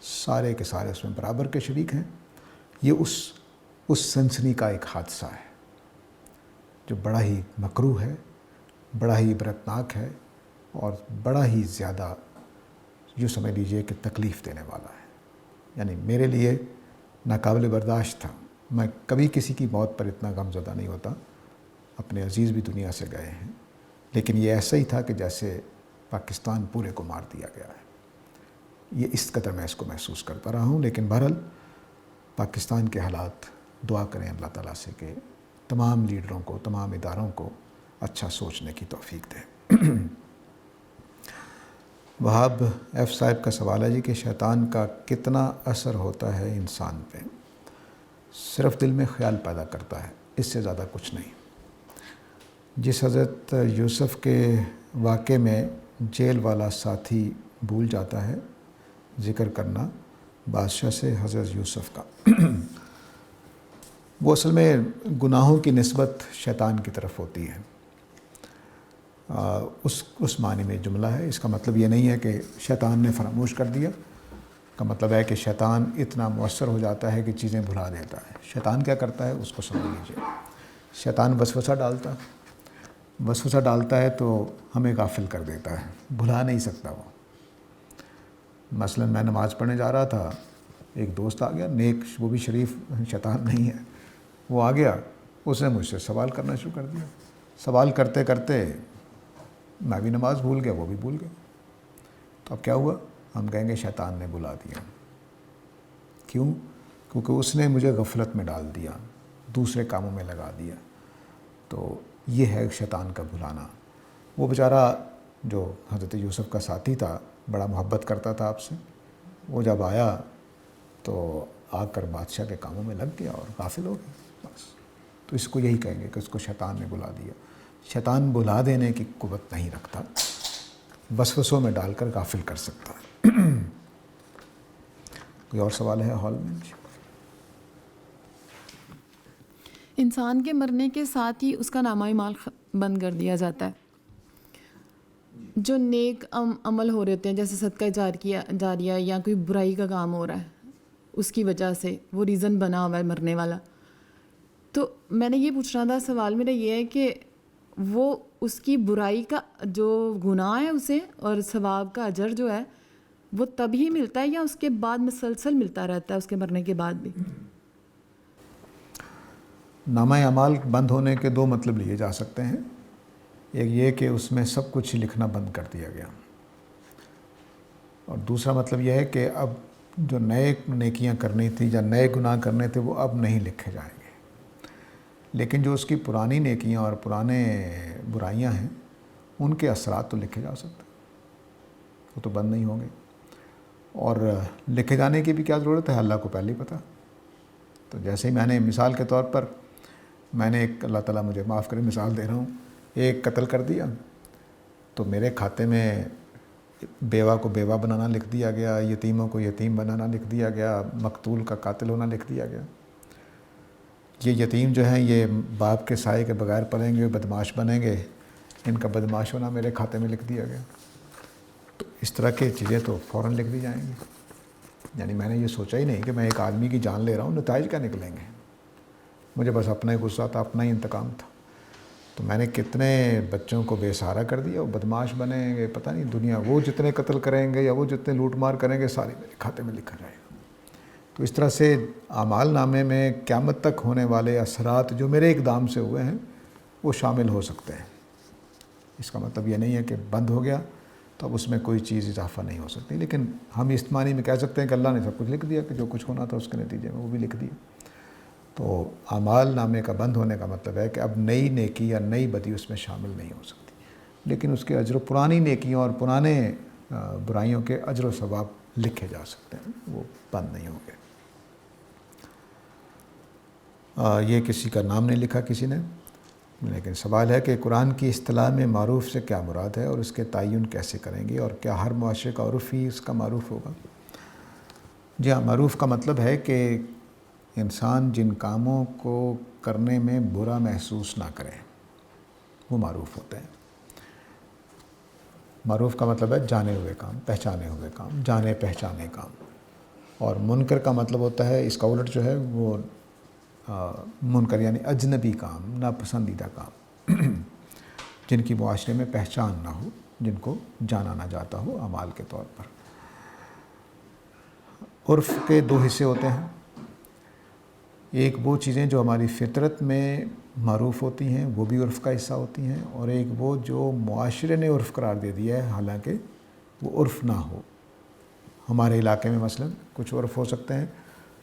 سارے کے سارے اس میں برابر کے شریک ہیں. یہ اس سنسنی کا ایک حادثہ ہے جو بڑا ہی مکروہ ہے، بڑا ہی عبرتناک ہے اور بڑا ہی زیادہ یوں سمجھ لیجیے کہ تکلیف دینے والا ہے. یعنی میرے لیے ناقابل برداشت تھا. میں کبھی کسی کی موت پر اتنا غم زدہ نہیں ہوتا. اپنے عزیز بھی دنیا سے گئے ہیں, لیکن یہ ایسا ہی تھا کہ جیسے پاکستان پورے کو مار دیا گیا ہے. یہ اس قدر میں اس کو محسوس کرتا رہا ہوں. لیکن بہرحال پاکستان کے حالات, دعا کریں اللہ تعالیٰ سے کہ تمام لیڈروں کو, تمام اداروں کو اچھا سوچنے کی توفیق دے. وہاب ایف صاحب کا سوال ہے جی کہ شیطان کا کتنا اثر ہوتا ہے انسان پہ؟ صرف دل میں خیال پیدا کرتا ہے, اس سے زیادہ کچھ نہیں. جس حضرت یوسف کے واقعے میں جیل والا ساتھی بھول جاتا ہے ذکر کرنا بادشاہ سے حضرت یوسف کا, وہ اصل میں گناہوں کی نسبت شیطان کی طرف ہوتی ہے. اس معنی میں جملہ ہے. اس کا مطلب یہ نہیں ہے کہ شیطان نے فراموش کر دیا, کا مطلب ہے کہ شیطان اتنا مؤثر ہو جاتا ہے کہ چیزیں بھلا دیتا ہے. شیطان کیا کرتا ہے اس کو سمجھ لیجیے. شیطان وسوسہ ڈالتا ہے تو ہمیں غافل کر دیتا ہے, بھلا نہیں سکتا وہ. مثلا میں نماز پڑھنے جا رہا تھا, ایک دوست آ گیا نیک, وہ بھی شریف, شیطان نہیں ہے, وہ آ گیا, اس نے مجھ سے سوال کرنا شروع کر دیا. سوال کرتے کرتے میں بھی نماز بھول گیا, وہ بھی بھول گیا. تو اب کیا ہوا؟ ہم کہیں گے شیطان نے بلا دیا. کیوں؟ کیونکہ اس نے مجھے غفلت میں ڈال دیا, دوسرے کاموں میں لگا دیا. تو یہ ہے شیطان کا بھلانا. وہ بیچارہ جو حضرت یوسف کا ساتھی تھا, بڑا محبت کرتا تھا آپ سے, وہ جب آیا تو آ کر بادشاہ کے کاموں میں لگ گیا اور غافل ہو گیا بس. تو اس کو یہی کہیں گے کہ اس کو شیطان نے بلا دیا. شیطان بلا دینے کی قوت نہیں رکھتا, وسوسوں میں ڈال کر غافل کر سکتا ہے. کوئی اور سوال ہے ہال میں؟ انسان کے مرنے کے ساتھ ہی اس کا نامہ اعمال بند کر دیا جاتا ہے. جو نیک عمل ہو رہے ہوتے ہیں, جیسے صدقہ جاریہ یا کوئی برائی کا کام ہو رہا ہے, اس کی وجہ سے وہ ریزن بنا ہوا ہے مرنے والا. تو میں نے یہ پوچھنا تھا, سوال میرا یہ ہے کہ وہ اس کی برائی کا جو گناہ ہے اسے اور ثواب کا اجر جو ہے وہ تبھی ملتا ہے یا اس کے بعد مسلسل ملتا رہتا ہے اس کے مرنے کے بعد بھی؟ نامہ اعمال بند ہونے کے دو مطلب لیے جا سکتے ہیں. ایک یہ کہ اس میں سب کچھ لکھنا بند کر دیا گیا, اور دوسرا مطلب یہ ہے کہ اب جو نئے نیکیاں کرنی تھی یا نئے گناہ کرنے تھے وہ اب نہیں لکھے جائیں گے. لیکن جو اس کی پرانی نیکیاں اور پرانے برائیاں ہیں ان کے اثرات تو لکھے جا سکتے ہیں, وہ تو بند نہیں ہوں گے. اور لکھے جانے کی بھی کیا ضرورت ہے, اللہ کو پہلے ہی پتہ. تو جیسے ہی میں نے مثال کے طور پر, میں نے ایک, اللہ تعالیٰ مجھے معاف کرے مثال دے رہا ہوں, ایک قتل کر دیا تو میرے کھاتے میں بیوہ کو بیوہ بنانا لکھ دیا گیا, یتیموں کو یتیم بنانا لکھ دیا گیا, مقتول کا قاتل ہونا لکھ دیا گیا. یہ یتیم جو ہیں یہ باپ کے سائے کے بغیر پلیں گے, بدماش بنیں گے, ان کا بدماش ہونا میرے کھاتے میں لکھ دیا گیا. تو اس طرح کی چیزیں تو فوراً لکھ دی جائیں گی. یعنی میں نے یہ سوچا ہی نہیں کہ میں ایک آدمی کی جان لے رہا ہوں, نتائج کیا نکلیں گے. مجھے بس اپنا ہی غصہ تھا, اپنا ہی انتقام تھا. تو میں نے کتنے بچوں کو بے سہارا کر دیا, وہ بدماش بنیں گے, پتہ نہیں دنیا, وہ جتنے قتل کریں گے یا وہ جتنے لوٹ مار کریں گے ساری میرے کھاتے میں لکھا جائے گا. تو اس طرح سے اعمال نامے میں قیامت تک ہونے والے اثرات جو میرے اقدام سے ہوئے ہیں وہ شامل ہو سکتے ہیں. اس کا مطلب یہ نہیں ہے کہ بند ہو گیا تو اب اس میں کوئی چیز اضافہ نہیں ہو سکتی. لیکن ہم اس معنی میں کہہ سکتے ہیں کہ اللہ نے سب کچھ لکھ دیا, کہ جو کچھ ہونا تھا اس کے نتیجے میں وہ بھی لکھ دیا. تو اعمال نامے کا بند ہونے کا مطلب ہے کہ اب نئی نیکی یا نئی بدی اس میں شامل نہیں ہو سکتی, لیکن اس کے اجر و پرانی نیکیوں اور پرانے برائیوں کے اجر و ثواب لکھے جا سکتے ہیں, وہ بند نہیں ہوں گے. یہ کسی کا نام نہیں لکھا کسی نے, لیکن سوال ہے کہ قرآن کی اصطلاح میں معروف سے کیا مراد ہے اور اس کے تعین کیسے کریں گے, اور کیا ہر معاشرے کا عرف ہی اس کا معروف ہوگا؟ جی ہاں, معروف کا مطلب ہے کہ انسان جن کاموں کو کرنے میں برا محسوس نہ کرے وہ معروف ہوتے ہیں. معروف کا مطلب ہے جانے ہوئے کام, پہچانے ہوئے کام, جانے پہچانے کام. اور منکر کا مطلب ہوتا ہے, اس کا الٹ جو ہے وہ منکر یعنی اجنبی کام, ناپسندیدہ کام, جن کی معاشرے میں پہچان نہ ہو, جن کو جانا نہ جاتا ہو اعمال کے طور پر. عرف کے دو حصے ہوتے ہیں. ایک وہ چیزیں جو ہماری فطرت میں معروف ہوتی ہیں وہ بھی عرف کا حصہ ہوتی ہیں, اور ایک وہ جو معاشرے نے عرف قرار دے دیا ہے حالانکہ وہ عرف نہ ہو. ہمارے علاقے میں مثلا کچھ عرف ہو سکتے ہیں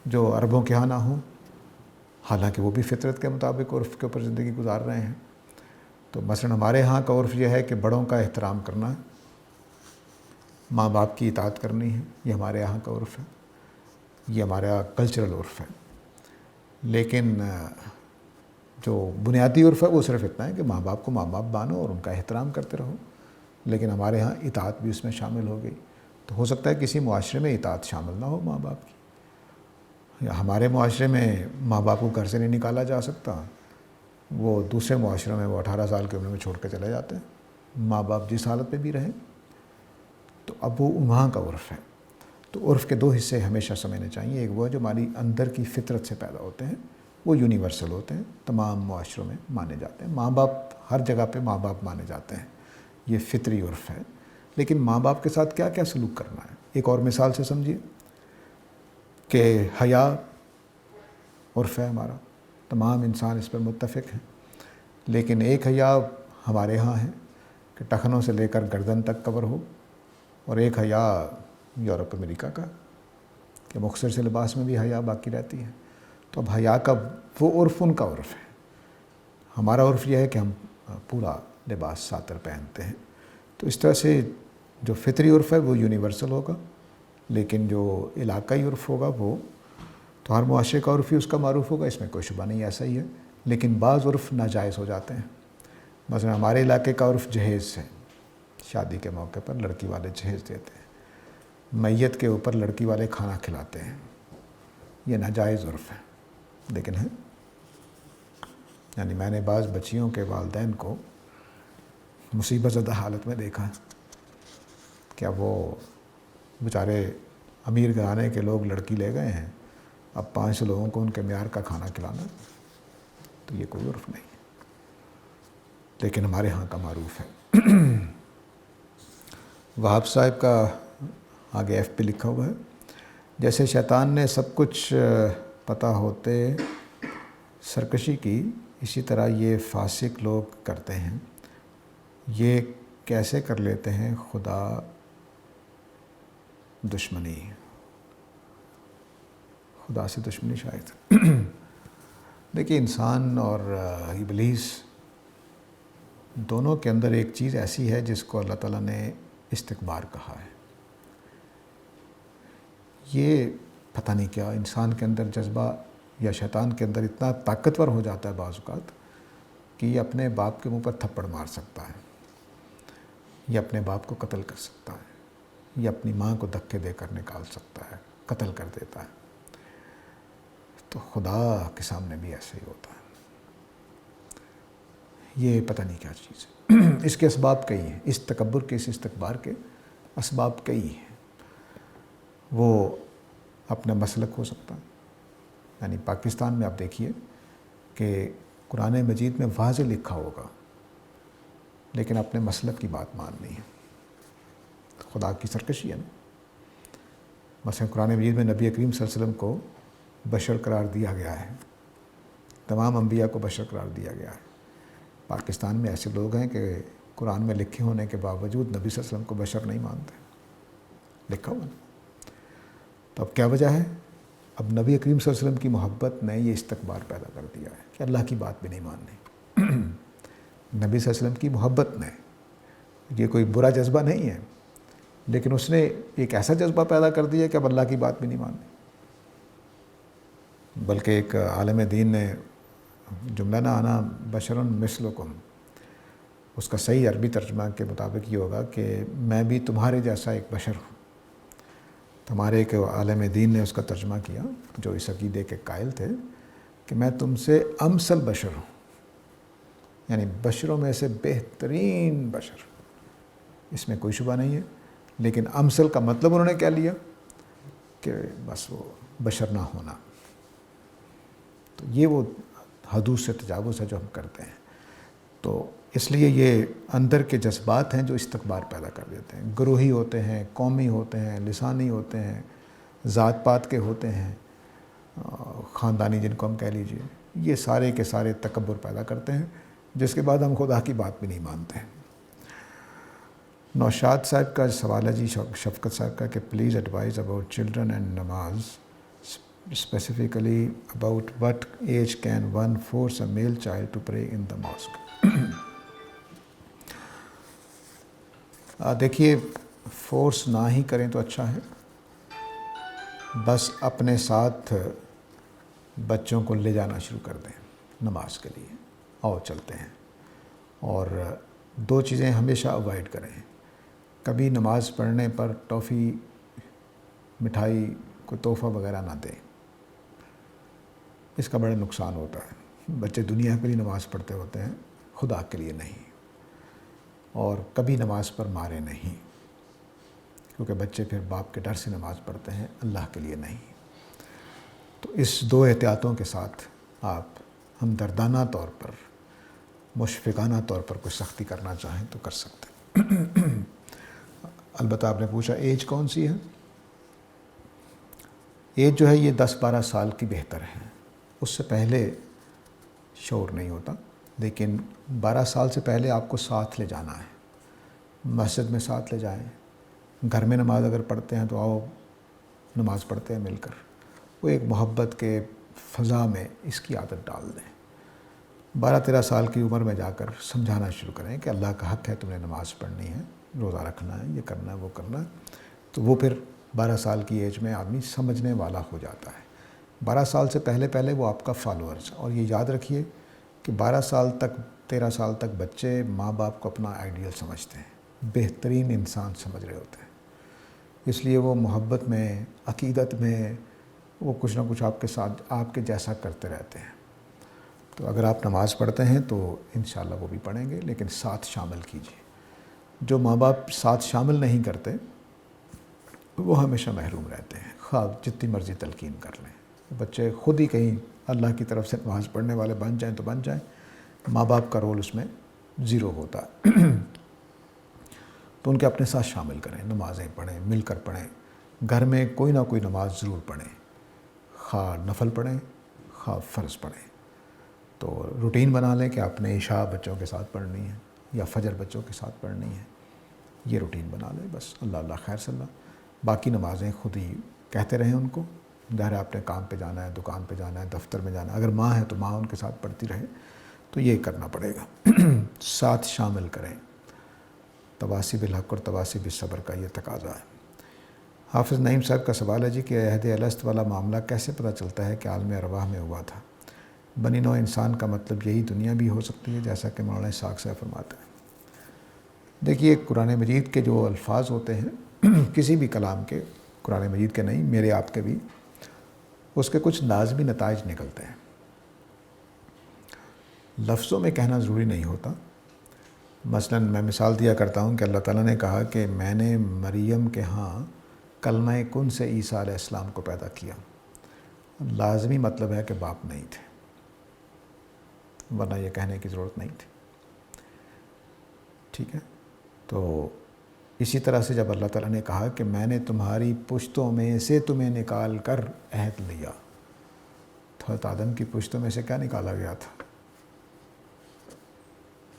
جو عربوں کے ہاں نہ ہوں, حالانکہ وہ بھی فطرت کے مطابق عرف کے اوپر زندگی گزار رہے ہیں. تو مثلا ہمارے ہاں کا عرف یہ ہے کہ بڑوں کا احترام کرنا ہے, ماں باپ کی اطاعت کرنی ہے, یہ ہمارے یہاں کا عرف ہے, یہ ہمارا کلچرل عرف ہے. لیکن جو بنیادی عرف ہے وہ صرف اتنا ہے کہ ماں باپ کو ماں باپ مانو اور ان کا احترام کرتے رہو. لیکن ہمارے ہاں اطاعت بھی اس میں شامل ہو گئی. تو ہو سکتا ہے کسی معاشرے میں اطاعت شامل نہ ہو ماں باپ کی, یا ہمارے معاشرے میں ماں باپ کو گھر سے نہیں نکالا جا سکتا, وہ دوسرے معاشروں میں وہ 18 سال کی عمر میں چھوڑ کے چلے جاتے ہیں, ماں باپ جس حالت میں بھی رہیں. تو اب وہ وہاں کا عرف ہے. تو عرف کے دو حصے ہمیشہ سمجھنے چاہیے. ایک وہ جو ہماری اندر کی فطرت سے پیدا ہوتے ہیں, وہ یونیورسل ہوتے ہیں, تمام معاشروں میں مانے جاتے ہیں. ماں باپ ہر جگہ پہ ماں باپ مانے جاتے ہیں, یہ فطری عرف ہے. لیکن ماں باپ کے ساتھ کیا کیا سلوک کرنا ہے, ایک اور مثال سے سمجھیے کہ حیا عرف ہے ہمارا, تمام انسان اس پر متفق ہیں. لیکن ایک حیا ہمارے ہاں ہے کہ ٹخنوں سے لے کر گردن تک کور ہو, اور ایک حیا یورپ امریکہ کا کہ مختصر سے لباس میں بھی حیا باقی رہتی ہے. تو اب حیا کا وہ عرف ان کا عرف ہے. ہمارا عرف یہ ہے کہ ہم پورا لباس ساتر پہنتے ہیں. تو اس طرح سے جو فطری عرف ہے وہ یونیورسل ہوگا, لیکن جو علاقائی عرف ہوگا وہ تو ہر معاشرے کا عرف ہی اس کا معروف ہوگا, اس میں کوئی شبہ نہیں, ایسا ہی ہے. لیکن بعض عرف ناجائز ہو جاتے ہیں. مثلا ہمارے علاقے کا عرف جہیز ہے, شادی کے موقع پر لڑکی والے جہیز دیتے ہیں, میت کے اوپر لڑکی والے کھانا کھلاتے ہیں, یہ ناجائز عرف ہے لیکن ہے. یعنی میں نے بعض بچیوں کے والدین کو مصیبت زدہ حالت میں دیکھا کہ اب وہ بیچارے امیر گھرانے کے لوگ لڑکی لے گئے ہیں, اب 500 لوگوں کو ان کے معیار کا کھانا کھلانا, تو یہ کوئی عرف نہیں ہے, لیکن ہمارے ہاں کا معروف ہے. وہاب صاحب کا آگے ایف پہ لکھا ہوا ہے, جیسے شیطان نے سب کچھ پتہ ہوتے سرکشی کی, اسی طرح یہ فاسق لوگ کرتے ہیں. یہ کیسے کر لیتے ہیں خدا دشمنی, خدا سے دشمنی شاید. دیکھیے انسان اور ابلیس دونوں کے اندر ایک چیز ایسی ہے جس کو اللہ تعالیٰ نے استکبار کہا ہے. یہ پتہ نہیں کیا انسان کے اندر جذبہ یا شیطان کے اندر اتنا طاقتور ہو جاتا ہے بعض اوقات کہ یہ اپنے باپ کے منہ پر تھپڑ مار سکتا ہے, یہ اپنے باپ کو قتل کر سکتا ہے, یہ اپنی ماں کو دھکے دے کر نکال سکتا ہے, قتل کر دیتا ہے. تو خدا کے سامنے بھی ایسے ہی ہوتا ہے. یہ پتہ نہیں کیا چیز ہے. اس کے اسباب کئی ہیں, اس تکبر کے, اس استکبار کے اسباب کئی ہیں. وہ اپنا مسلک ہو سکتا ہے. یعنی پاکستان میں آپ دیکھیے کہ قرآن مجید میں واضح لکھا ہوگا لیکن اپنے مسلک کی بات ماننی ہے. خدا کی سرکشی ہے نا. مثلا قرآن مجید میں نبی کریم صلی اللہ علیہ وسلم کو بشر قرار دیا گیا ہے, تمام انبیاء کو بشر قرار دیا گیا ہے. پاکستان میں ایسے لوگ ہیں کہ قرآن میں لکھے ہونے کے باوجود نبی صلی اللہ علیہ وسلم کو بشر نہیں مانتے, لکھا ہوا. تو اب کیا وجہ ہے؟ اب نبی کریم صلی اللہ علیہ وسلم کی محبت نے یہ استکبار پیدا کر دیا ہے کہ اللہ کی بات بھی نہیں ماننی. نبی صلی اللہ علیہ وسلم کی محبت نے, یہ کوئی برا جذبہ نہیں ہے, لیکن اس نے ایک ایسا جذبہ پیدا کر دیا کہ اب اللہ کی بات بھی نہیں ماننی. بلکہ ایک عالم دین نے جملہ نہ آنا بشر مثلکم, اس کا صحیح عربی ترجمہ کے مطابق یہ ہوگا کہ میں بھی تمہارے جیسا ایک بشر ہوں. ہمارے ایک عالم دین نے اس کا ترجمہ کیا جو اس عقیدے کے قائل تھے کہ میں تم سے امثل بشر ہوں, یعنی بشروں میں سے بہترین بشر. اس میں کوئی شبہ نہیں ہے. لیکن امثل کا مطلب انہوں نے کیا لیا کہ بس وہ بشر نہ ہونا. تو یہ وہ حدود سے تجاوز ہے جو ہم کرتے ہیں. تو اس لیے یہ اندر کے جذبات ہیں جو استکبار پیدا کر دیتے ہیں. گروہی ہوتے ہیں, قومی ہوتے ہیں, لسانی ہوتے ہیں, ذات پات کے ہوتے ہیں، خاندانی جن کو ہم کہہ لیجئے، یہ سارے کے سارے تکبر پیدا کرتے ہیں، جس کے بعد ہم خدا کی بات بھی نہیں مانتے ہیں۔ نوشاد صاحب کا سوال ہے جی، شفقت صاحب کا، کہ please advise about children and namaz, specifically about what age can one force a male child to pray in the mask. دیکھیے، فورس نہ ہی کریں تو اچھا ہے، بس اپنے ساتھ بچوں کو لے جانا شروع کر دیں نماز کے لیے، آؤ چلتے ہیں۔ اور 2 چیزیں ہمیشہ اوائڈ کریں، کبھی نماز پڑھنے پر ٹافی، مٹھائی، کوئی تحفہ وغیرہ نہ دیں، اس کا بڑا نقصان ہوتا ہے۔ بچے دنیا کے لیے نماز پڑھتے ہوتے ہیں، خدا کے لیے نہیں۔ اور کبھی نماز پر مارے نہیں، کیونکہ بچے پھر باپ کے ڈر سے نماز پڑھتے ہیں، اللہ کے لیے نہیں۔ تو اس 2 احتیاطوں کے ساتھ آپ ہمدردانہ طور پر، مشفقانہ طور پر کوئی سختی کرنا چاہیں تو کر سکتے ہیں۔ البتہ آپ نے پوچھا ایج کون سی ہے؟ ایج جو ہے یہ 10-12 سال کی بہتر ہے، اس سے پہلے شعور نہیں ہوتا، لیکن 12 سال سے پہلے آپ کو ساتھ لے جانا ہے، مسجد میں ساتھ لے جائیں، گھر میں نماز اگر پڑھتے ہیں تو آؤ نماز پڑھتے ہیں مل کر، وہ ایک محبت کے فضا میں اس کی عادت ڈال دیں۔ 12-13 سال کی عمر میں جا کر سمجھانا شروع کریں کہ اللہ کا حق ہے، تم نے نماز پڑھنی ہے، روزہ رکھنا ہے، یہ کرنا ہے، وہ کرنا ہے، تو وہ پھر 12 سال کی ایج میں آدمی سمجھنے والا ہو جاتا ہے۔ 12 سال سے پہلے وہ آپ کا فالوورز، اور یہ یاد رکھیے کہ 12 سال تک 13 سال تک بچے ماں باپ کو اپنا آئیڈیل سمجھتے ہیں، بہترین انسان سمجھ رہے ہوتے ہیں، اس لیے وہ محبت میں، عقیدت میں، وہ کچھ نہ کچھ آپ کے ساتھ آپ کے جیسا کرتے رہتے ہیں۔ تو اگر آپ نماز پڑھتے ہیں تو انشاءاللہ وہ بھی پڑھیں گے، لیکن ساتھ شامل کیجیے۔ جو ماں باپ ساتھ شامل نہیں کرتے وہ ہمیشہ محروم رہتے ہیں، خواہ جتنی مرضی تلقین کر لیں۔ بچے خود ہی کہیں اللہ کی طرف سے نماز پڑھنے والے بن جائیں تو بن جائیں، ماں باپ کا رول اس میں 0 ہوتا ہے۔ تو ان کے اپنے ساتھ شامل کریں، نمازیں پڑھیں، مل کر پڑھیں، گھر میں کوئی نہ کوئی نماز ضرور پڑھیں، خواہ نفل پڑھیں خواہ فرض پڑھیں۔ تو روٹین بنا لیں کہ آپ نے عشاء بچوں کے ساتھ پڑھنی ہے یا فجر بچوں کے ساتھ پڑھنی ہے، یہ روٹین بنا لیں بس۔ اللہ خیر صلی اللہ۔ باقی نمازیں خود ہی کہتے رہیں ان کو، ظاہر آپ نے کام پہ جانا ہے، دکان پہ جانا ہے، دفتر میں جانا ہے، اگر ماں ہے تو ماں ان کے ساتھ پڑھتی رہے، تو یہ کرنا پڑے گا۔ ساتھ شامل کریں، تواصی بالحق اور تواصی بالصبر کا یہ تقاضا ہے۔ حافظ نعیم صاحب کا سوال ہے جی کہ عہد الست والا معاملہ کیسے پتہ چلتا ہے کہ عالم ارواح میں ہوا تھا؟ بنی نوع انسان کا مطلب یہی دنیا بھی ہو سکتی ہے، جیسا کہ مولانا اسحاق صاحب فرماتے ہیں۔ دیکھیے، قرآن مجید کے جو الفاظ ہوتے ہیں، کسی بھی کلام کے، قرآن مجید کے نہیں، میرے آپ کے بھی، اس کے کچھ لازمی نتائج نکلتے ہیں۔ لفظوں میں کہنا ضروری نہیں ہوتا۔ مثلا میں مثال دیا کرتا ہوں کہ اللہ تعالیٰ نے کہا کہ میں نے مریم کے ہاں کلمہ کن سے عیسیٰ علیہ السلام کو پیدا کیا، لازمی مطلب ہے کہ باپ نہیں تھے، ورنہ یہ کہنے کی ضرورت نہیں تھی۔ ٹھیک ہے، تو اسی طرح سے جب اللہ تعالیٰ نے کہا کہ میں نے تمہاری پشتوں میں سے تمہیں نکال کر عہد لیا، تو حضرت آدم کی پشتوں میں سے کیا نکالا گیا تھا؟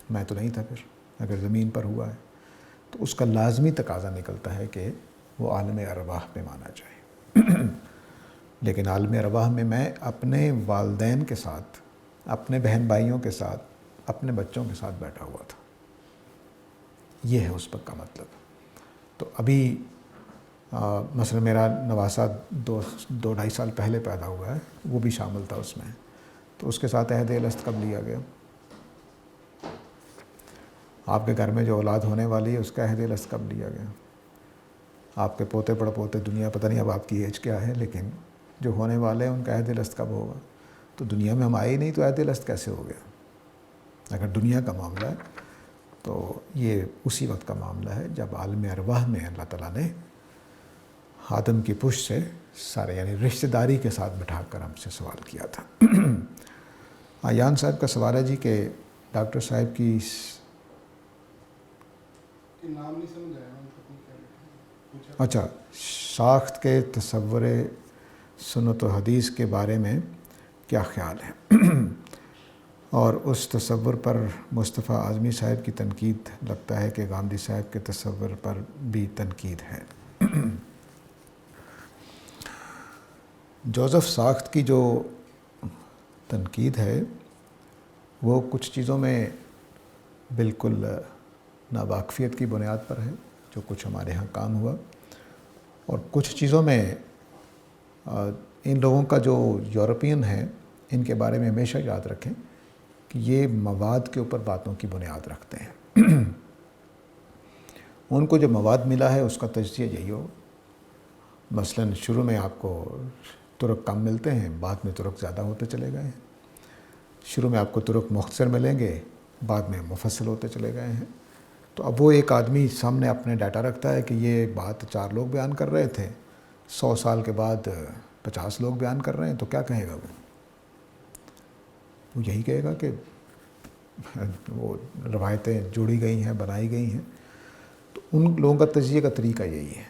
میں تو نہیں تھا پھر، اگر زمین پر ہوا ہے تو اس کا لازمی تقاضا نکلتا ہے کہ وہ عالم ارواح پہ مانا جائے۔ لیکن عالم ارواح میں اپنے والدین کے ساتھ، اپنے بہن بھائیوں کے ساتھ، اپنے بچوں کے ساتھ بیٹھا ہوا تھا، یہ ہے اس وقت کا مطلب۔ تو ابھی مثلا میرا نواسہ 2-2.5 سال پہلے پیدا ہوا ہے، وہ بھی شامل تھا اس میں، تو اس کے ساتھ عہد الست کب لیا گیا؟ آپ کے گھر میں جو اولاد ہونے والی ہے اس کا عہد الست کب لیا گیا؟ آپ کے پوتے پڑ پوتے، دنیا پتہ نہیں اب آپ کی ایج کیا ہے، لیکن جو ہونے والے ہیں ان کا عہد الست کب ہوگا؟ تو دنیا میں ہم آئے ہی نہیں تو عہد الست کیسے ہو گیا؟ اگر دنیا کا معاملہ ہے تو یہ اسی وقت کا معاملہ ہے جب عالم ارواح میں اللہ تعالیٰ نے آدم کی پشت سے سارے، یعنی رشتہ داری کے ساتھ بٹھا کر ہم سے سوال کیا تھا۔ آیان صاحب کا سوال ہے جی کہ ڈاکٹر صاحب کی نام نہیں سمجھ آیا، اچھا، ساخت کے تصور سنت و حدیث کے بارے میں کیا خیال ہے؟ اور اس تصور پر مصطفیٰ اعظمی صاحب کی تنقید لگتا ہے کہ گامدی صاحب کے تصور پر بھی تنقید ہے۔ جوزف ساخت کی جو تنقید ہے وہ کچھ چیزوں میں بالکل ناواقفیت کی بنیاد پر ہے، جو کچھ ہمارے ہاں کام ہوا، اور کچھ چیزوں میں ان لوگوں کا جو یورپین ہے ان کے بارے میں ہمیشہ یاد رکھیں کہ یہ مواد کے اوپر باتوں کی بنیاد رکھتے ہیں۔ ان کو جو مواد ملا ہے اس کا تجزیہ یہی ہو۔ مثلاً شروع میں آپ کو ترک کم ملتے ہیں، بعد میں ترک زیادہ ہوتے چلے گئے ہیں۔ شروع میں آپ کو ترک مختصر ملیں گے، بعد میں مفصل ہوتے چلے گئے ہیں۔ تو اب وہ ایک آدمی سامنے اپنے ڈیٹا رکھتا ہے کہ یہ بات 4 لوگ بیان کر رہے تھے، 100 سال کے بعد 50 لوگ بیان کر رہے ہیں، تو کیا کہے گا وہ یہی کہے گا کہ وہ روایتیں جوڑی گئی ہیں، بنائی گئی ہیں۔ تو ان لوگوں کا تجزیے کا طریقہ یہی ہے،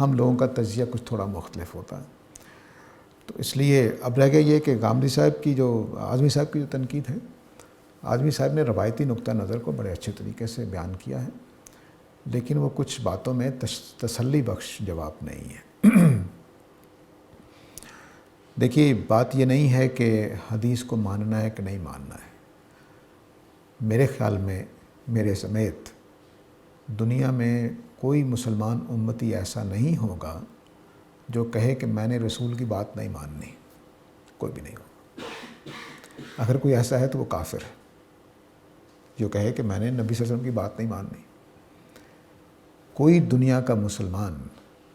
ہم لوگوں کا تجزیہ کچھ تھوڑا مختلف ہوتا ہے۔ تو اس لیے اب رہ گیا یہ کہ گامدی صاحب کی جو اعظمی صاحب کی جو تنقید ہے، اعظمی صاحب نے روایتی نقطہ نظر کو بڑے اچھے طریقے سے بیان کیا ہے، لیکن وہ کچھ باتوں میں تسلی بخش جواب نہیں ہے۔ دیکھیے، بات یہ نہیں ہے کہ حدیث کو ماننا ہے کہ نہیں ماننا ہے۔ میرے خیال میں، میرے سمیت دنیا میں کوئی مسلمان امتی ایسا نہیں ہوگا جو کہے کہ میں نے رسول کی بات نہیں ماننی، کوئی بھی نہیں ہوگا۔ اگر کوئی ایسا ہے تو وہ کافر ہے، جو کہے کہ میں نے نبی صلی اللہ علیہ وسلم کی بات نہیں ماننی۔ کوئی دنیا کا مسلمان،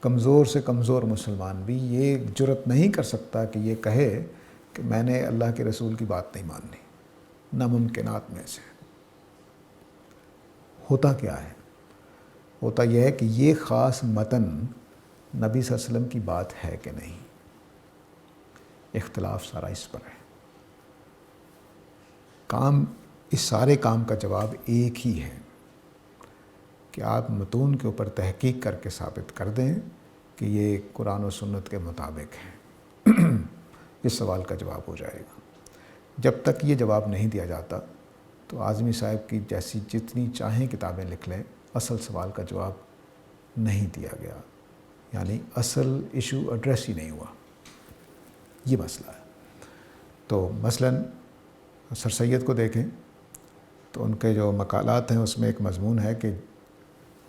کمزور سے کمزور مسلمان بھی یہ جرت نہیں کر سکتا کہ یہ کہے کہ میں نے اللہ کے رسول کی بات نہیں ماننی، ناممکنات میں سے۔ ہوتا کیا ہے؟ ہوتا یہ ہے کہ یہ خاص متن نبی صلی اللہ علیہ وسلم کی بات ہے کہ نہیں، اختلاف سارا اس پر ہے۔ اس سارے کام کا جواب ایک ہی ہے کہ آپ متون کے اوپر تحقیق کر کے ثابت کر دیں کہ یہ قرآن و سنت کے مطابق ہے۔ اس سوال کا جواب ہو جائے گا۔ جب تک یہ جواب نہیں دیا جاتا تو اعظمی صاحب کی جیسی جتنی چاہیں کتابیں لکھ لیں، اصل سوال کا جواب نہیں دیا گیا، یعنی اصل ایشو ایڈریس ہی نہیں ہوا۔ یہ مسئلہ ہے۔ تو مثلاً سر سید کو دیکھیں تو ان کے جو مقالات ہیں اس میں ایک مضمون ہے کہ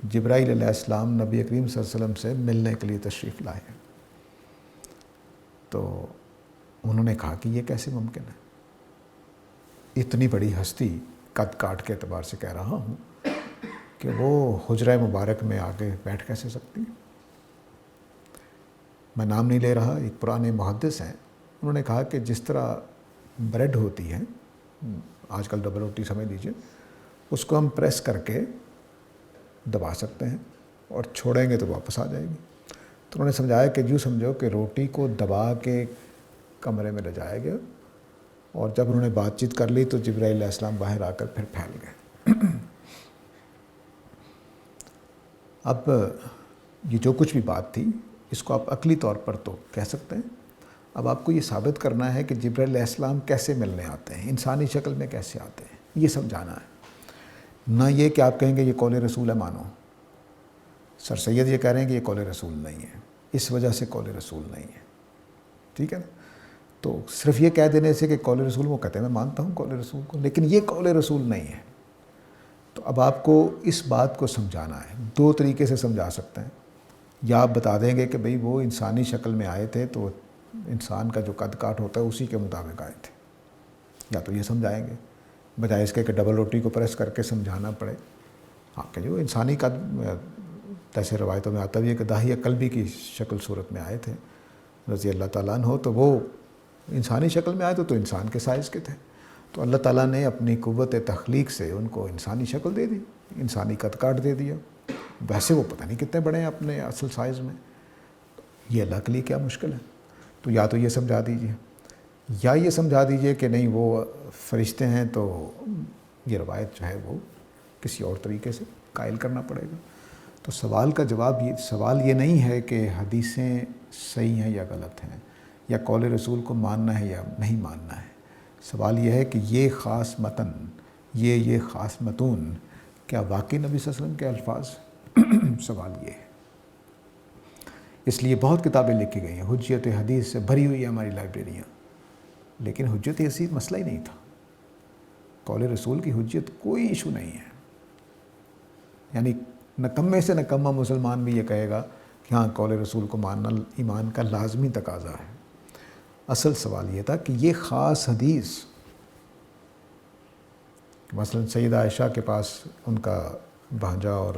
جبرائیل علیہ السلام نبی کریم صلی اللہ علیہ وسلم سے ملنے کے لیے تشریف لائے ہیں۔ تو انہوں نے کہا کہ یہ کیسے ممکن ہے؟ اتنی بڑی ہستی، قد کاٹ کے اعتبار سے کہہ رہا ہوں، کہ وہ حجرہ مبارک میں آگے بیٹھ کیسے سکتی؟ میں نام نہیں لے رہا، ایک پرانے محدث ہیں، انہوں نے کہا کہ جس طرح بریڈ ہوتی ہے، آج کل ڈبل روٹی سمجھ لیجیے، اس کو ہم پریس کر کے دبا سکتے ہیں اور چھوڑیں گے تو واپس آ جائے گی۔ تو انہوں نے سمجھایا کہ یوں سمجھو کہ روٹی کو دبا کے کمرے میں لے جایا گیا، اور جب انہوں نے بات چیت کر لی تو جبرائیل علیہ السلام باہر آ کر پھر پھیل گئے۔ اب یہ جو کچھ بھی بات تھی، اس کو آپ عقلی طور پر تو کہہ سکتے ہیں۔ اب آپ کو یہ ثابت کرنا ہے کہ جبرائیل علیہ السلام کیسے ملنے آتے ہیں، انسانی شکل میں کیسے آتے ہیں، یہ سمجھانا ہے۔ نہ یہ کہ آپ کہیں گے یہ قول رسول ہے مانو۔ سر سید یہ کہہ رہے ہیں کہ یہ قول رسول نہیں ہے، اس وجہ سے قول رسول نہیں ہے، ٹھیک ہے نا؟ تو صرف یہ کہہ دینے سے کہ قول رسول، وہ کہتے ہیں میں مانتا ہوں قول رسول کو، لیکن یہ قول رسول نہیں ہے۔ تو اب آپ کو اس بات کو سمجھانا ہے، 2 طریقے سے سمجھا سکتے ہیں۔ یا آپ بتا دیں گے کہ بھئی وہ انسانی شکل میں آئے تھے تو انسان کا جو قد کاٹ ہوتا ہے اسی کے مطابق آئے تھے، یا تو یہ سمجھائیں گے، بجائے اس کے کہ ڈبل روٹی کو پریس کر کے سمجھانا پڑے۔ ہاں کہ جو انسانی قد، جیسے روایتوں میں آتا بھی ہے کہ داہیہ قلبی کی شکل صورت میں آئے تھے رضی اللہ تعالیٰ عنہ، تو وہ انسانی شکل میں آئے تو انسان کے سائز کے تھے، تو اللہ تعالیٰ نے اپنی قوت تخلیق سے ان کو انسانی شکل دے دی، انسانی قد کاٹ دے دیا۔ ویسے وہ پتہ نہیں کتنے بڑے ہیں اپنے اصل سائز میں، یہ اللہ کے لیے کیا مشکل ہے؟ تو یا تو یہ سمجھا دیجئے، یا یہ سمجھا دیجئے کہ نہیں وہ فرشتے ہیں، تو یہ روایت جو ہے وہ کسی اور طریقے سے قائل کرنا پڑے گا۔ تو سوال کا جواب سوال یہ نہیں ہے کہ حدیثیں صحیح ہیں یا غلط ہیں، یا قول رسول کو ماننا ہے یا نہیں ماننا ہے. سوال یہ ہے کہ یہ خاص متن، یہ خاص متون کیا واقعی نبی صلی اللہ علیہ وسلم کے الفاظ؟ سوال یہ ہے. اس لیے بہت کتابیں لکھی گئی ہیں، حجت حدیث سے بھری ہوئی ہے ہماری لائبریریاں، لیکن حجت حدیث مسئلہ ہی نہیں تھا. قول رسول کی حجت کوئی ایشو نہیں ہے. یعنی نکمے سے نکمہ مسلمان بھی یہ کہے گا کہ ہاں قول رسول کو ماننا ایمان کا لازمی تقاضا ہے. اصل سوال یہ تھا کہ یہ خاص حدیث، مثلا سیدہ عائشہ کے پاس ان کا بھانجا اور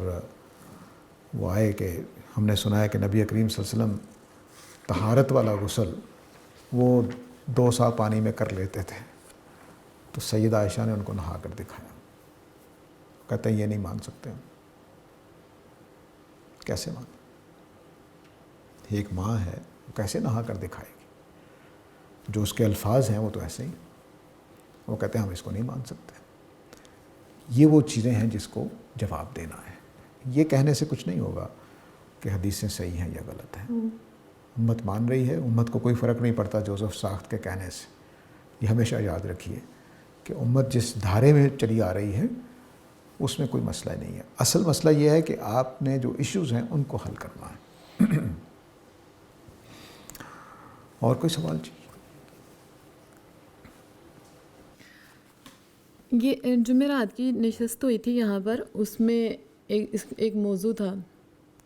وہ آئے کہ ہم نے سنا ہے کہ نبی کریم صلی اللہ علیہ وسلم طہارت والا غسل وہ 2 سا پانی میں کر لیتے تھے. تو سیدہ عائشہ نے ان کو نہا کر دکھایا. کہتے ہیں یہ نہیں مان سکتے ہم. کیسے مان؟ ایک ماں ہے، وہ کیسے نہا کر دکھائے گی؟ جو اس کے الفاظ ہیں وہ تو ایسے ہی. وہ کہتے ہیں ہم اس کو نہیں مان سکتے. یہ وہ چیزیں ہیں جس کو جواب دینا ہے. یہ کہنے سے کچھ نہیں ہوگا کہ حدیثیں صحیح ہیں یا غلط ہیں. امت مان رہی ہے، امت کو کوئی فرق نہیں پڑتا جوزف ساخت کے کہنے سے. یہ ہمیشہ یاد رکھیے کہ امت جس دھارے میں چلی آ رہی ہے اس میں کوئی مسئلہ نہیں ہے. اصل مسئلہ یہ ہے کہ آپ نے جو ایشوز ہیں ان کو حل کرنا ہے. اور کوئی سوال جی؟ یہ جمعرات کی نشست ہوئی تھی یہاں پر، اس میں ایک موضوع تھا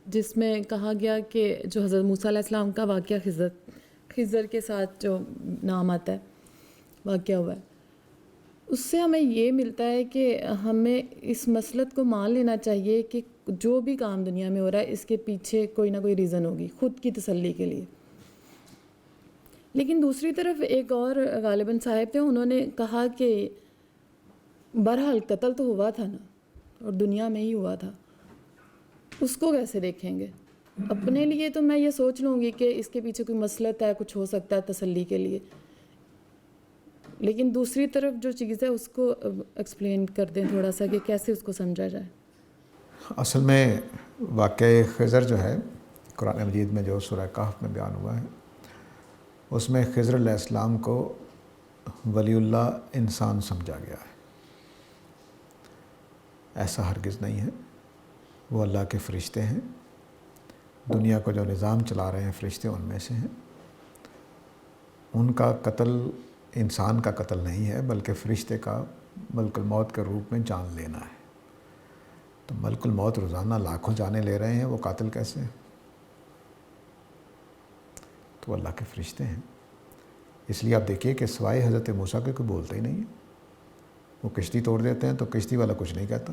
جس میں کہا گیا کہ جو حضرت موسیٰ علیہ السلام کا واقعہ خضر کے ساتھ جو نام آتا ہے واقعہ ہوا ہے، اس سے ہمیں یہ ملتا ہے کہ ہمیں اس مسلط کو مان لینا چاہیے کہ جو بھی کام دنیا میں ہو رہا ہے اس کے پیچھے کوئی نہ کوئی ریزن ہوگی خود کی تسلی کے لیے. لیکن دوسری طرف ایک اور غالباً صاحب تھے، انہوں نے کہا کہ بہرحال قتل تو ہوا تھا نا، اور دنیا میں ہی ہوا تھا، اس کو کیسے دیکھیں گے؟ اپنے لیے تو میں یہ سوچ لوں گی کہ اس کے پیچھے کوئی مصلحت ہے، کچھ ہو سکتا ہے تسلی کے لیے، لیکن دوسری طرف جو چیز ہے اس کو ایکسپلین کر دیں تھوڑا سا کہ کیسے اس کو سمجھا جائے. اصل میں واقعہ خضر جو ہے قرآن مجید میں جو سورہ کہف میں بیان ہوا ہے، اس میں خضر علیہ السلام کو ولی اللہ انسان سمجھا گیا ہے. ایسا ہرگز نہیں ہے. وہ اللہ کے فرشتے ہیں. دنیا کو جو نظام چلا رہے ہیں فرشتے ان میں سے ہیں. ان کا قتل انسان کا قتل نہیں ہے، بلکہ فرشتے کا ملک الموت کے روپ میں جان لینا ہے. تو ملک الموت روزانہ لاکھوں جانیں لے رہے ہیں، وہ قاتل کیسے ہیں؟ تو اللہ کے فرشتے ہیں. اس لیے آپ دیکھیے کہ سوائے حضرت موسیٰ کے کوئی بولتا ہی نہیں ہے. وہ کشتی توڑ دیتے ہیں تو کشتی والا کچھ نہیں کہتا.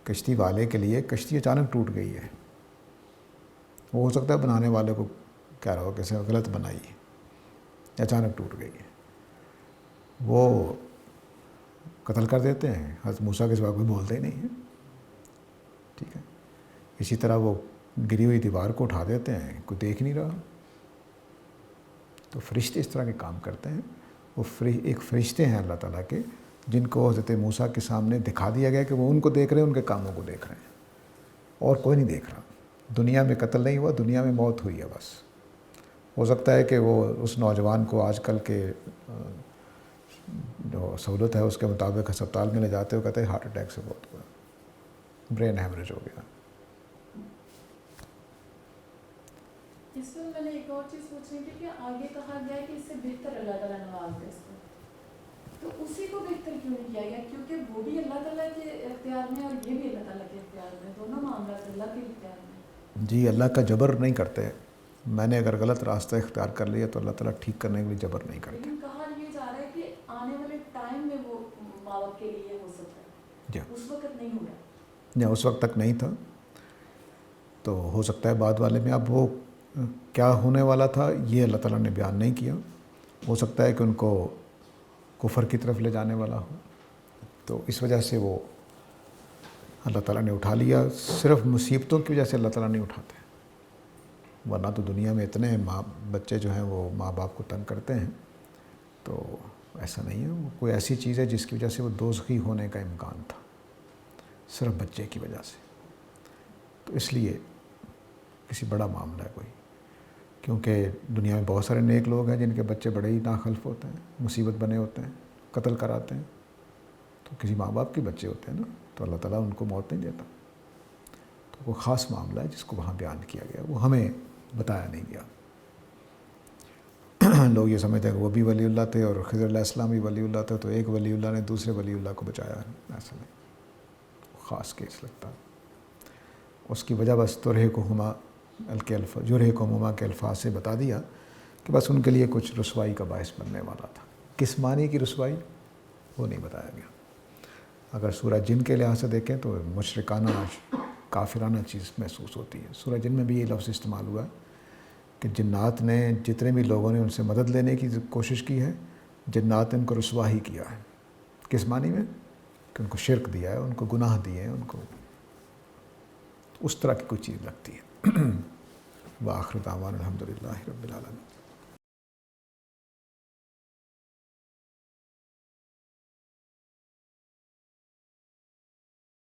کشتی والے کے لیے کشتی اچانک ٹوٹ گئی ہے، وہ ہو سکتا ہے بنانے والے کو کہہ رہا ہو کسی نے غلط بنائی ہے، اچانک ٹوٹ گئی ہے. وہ قتل کر دیتے ہیں، حضرت موسیٰ کے سوا کوئی بولتا ہی نہیں ہے. ٹھیک ہے. اسی طرح وہ گری ہوئی دیوار کو اٹھا دیتے ہیں، کوئی دیکھ نہیں رہا. تو فرشتے اس طرح کے کام کرتے ہیں. وہ ایک فرشتے ہیں اللہ تعالیٰ کے، جن کو حضرت موسیٰ کے سامنے دکھا دیا گیا کہ وہ ان کو دیکھ رہے ہیں، ان کے کاموں کو دیکھ رہے ہیں، اور کوئی نہیں دیکھ رہا. دنیا میں قتل نہیں ہوا، دنیا میں موت ہوئی ہے بس. ہو سکتا ہے کہ وہ اس نوجوان کو آج کل کے جو سہولت ہے اس کے مطابق ہسپتال میں لے جاتے ہو، کہتے ہیں ہارٹ اٹیک سے بہت ہوا، برین ہیمریج ہو گیا. اس میں میں نے ایک اور چیز پوچھنی تھی کہ آگے کہا گیا کہ اس سے بہتر اللہ تعالیٰ نواز دے اس کو، تو اسی کو بہتر کیوں نہیں کیا گیا؟ کیونکہ وہ بھی اللہ تعالیٰ کے اختیار میں اور یہ بھی اللہ تعالیٰ کے اختیار میں، دونوں معاملات اللہ کے اختیار میں. جی اللہ کا جبر نہیں کرتے. میں نے اگر غلط راستہ اختیار کر لیا تو اللہ تعالیٰ ٹھیک کرنے کے لیے جبر نہیں کرتے. لیکن کہا یہ جا رہا ہے کہ آنے والے ٹائم میں وہ ماں باپ کے لیے ہو سکتا ہے، جی اس وقت نہیں ہوا. یا اس وقت تک نہیں تھا تو ہو سکتا ہے بعد والے میں. اب وہ کیا ہونے والا تھا یہ اللہ تعالیٰ نے بیان نہیں کیا. ہو سکتا ہے کہ ان کو کفر کی طرف لے جانے والا ہو، تو اس وجہ سے وہ اللہ تعالیٰ نے اٹھا لیا. صرف مصیبتوں کی وجہ سے اللہ تعالیٰ نہیں اٹھاتے، ورنہ تو دنیا میں اتنے بچے جو ہیں وہ ماں باپ کو تنگ کرتے ہیں. تو ایسا نہیں ہے. وہ کوئی ایسی چیز ہے جس کی وجہ سے وہ دوزخی ہونے کا امکان تھا، صرف بچے کی وجہ سے. تو اس لیے کسی بڑا معاملہ ہے کوئی، کیونکہ دنیا میں بہت سارے نیک لوگ ہیں جن کے بچے بڑے ہی ناخلف ہوتے ہیں، مصیبت بنے ہوتے ہیں، قتل کراتے ہیں، تو کسی ماں باپ کے بچے ہوتے ہیں نا، تو اللہ تعالیٰ ان کو موت نہیں دیتا. تو وہ خاص معاملہ ہے جس کو وہاں بیان کیا گیا، وہ ہمیں بتایا نہیں گیا. لوگ یہ سمجھتے ہیں کہ وہ بھی ولی اللہ تھے اور خضر علیہ السلام بھی ولی اللہ تھے، تو ایک ولی اللہ نے دوسرے ولی اللہ کو بچایا ہے. ایسا نہیں، خاص کیس لگتا ہے. اس کی وجہ بس ترہقہما جرہقہما کے الفاظ سے بتا دیا کہ بس ان کے لیے کچھ رسوائی کا باعث بننے والا تھا. کس معنی کی رسوائی وہ نہیں بتایا گیا. اگر سورہ جن کے لحاظ سے دیکھیں تو مشرکانہ کافرانہ چیز محسوس ہوتی ہے. سورہ جن میں بھی یہ لفظ استعمال ہوا ہے کہ جنات نے، جتنے بھی لوگوں نے ان سے مدد لینے کی کوشش کی ہے، جنات نے ان کو رسوا ہی کیا ہے. کس معنی میں؟ کہ ان کو شرک دیا ہے، ان کو گناہ دیے ہیں، ان کو اس طرح کی کوئی چیز لگتی ہے. وآخر دعوانا الحمدللہ رب العالمین.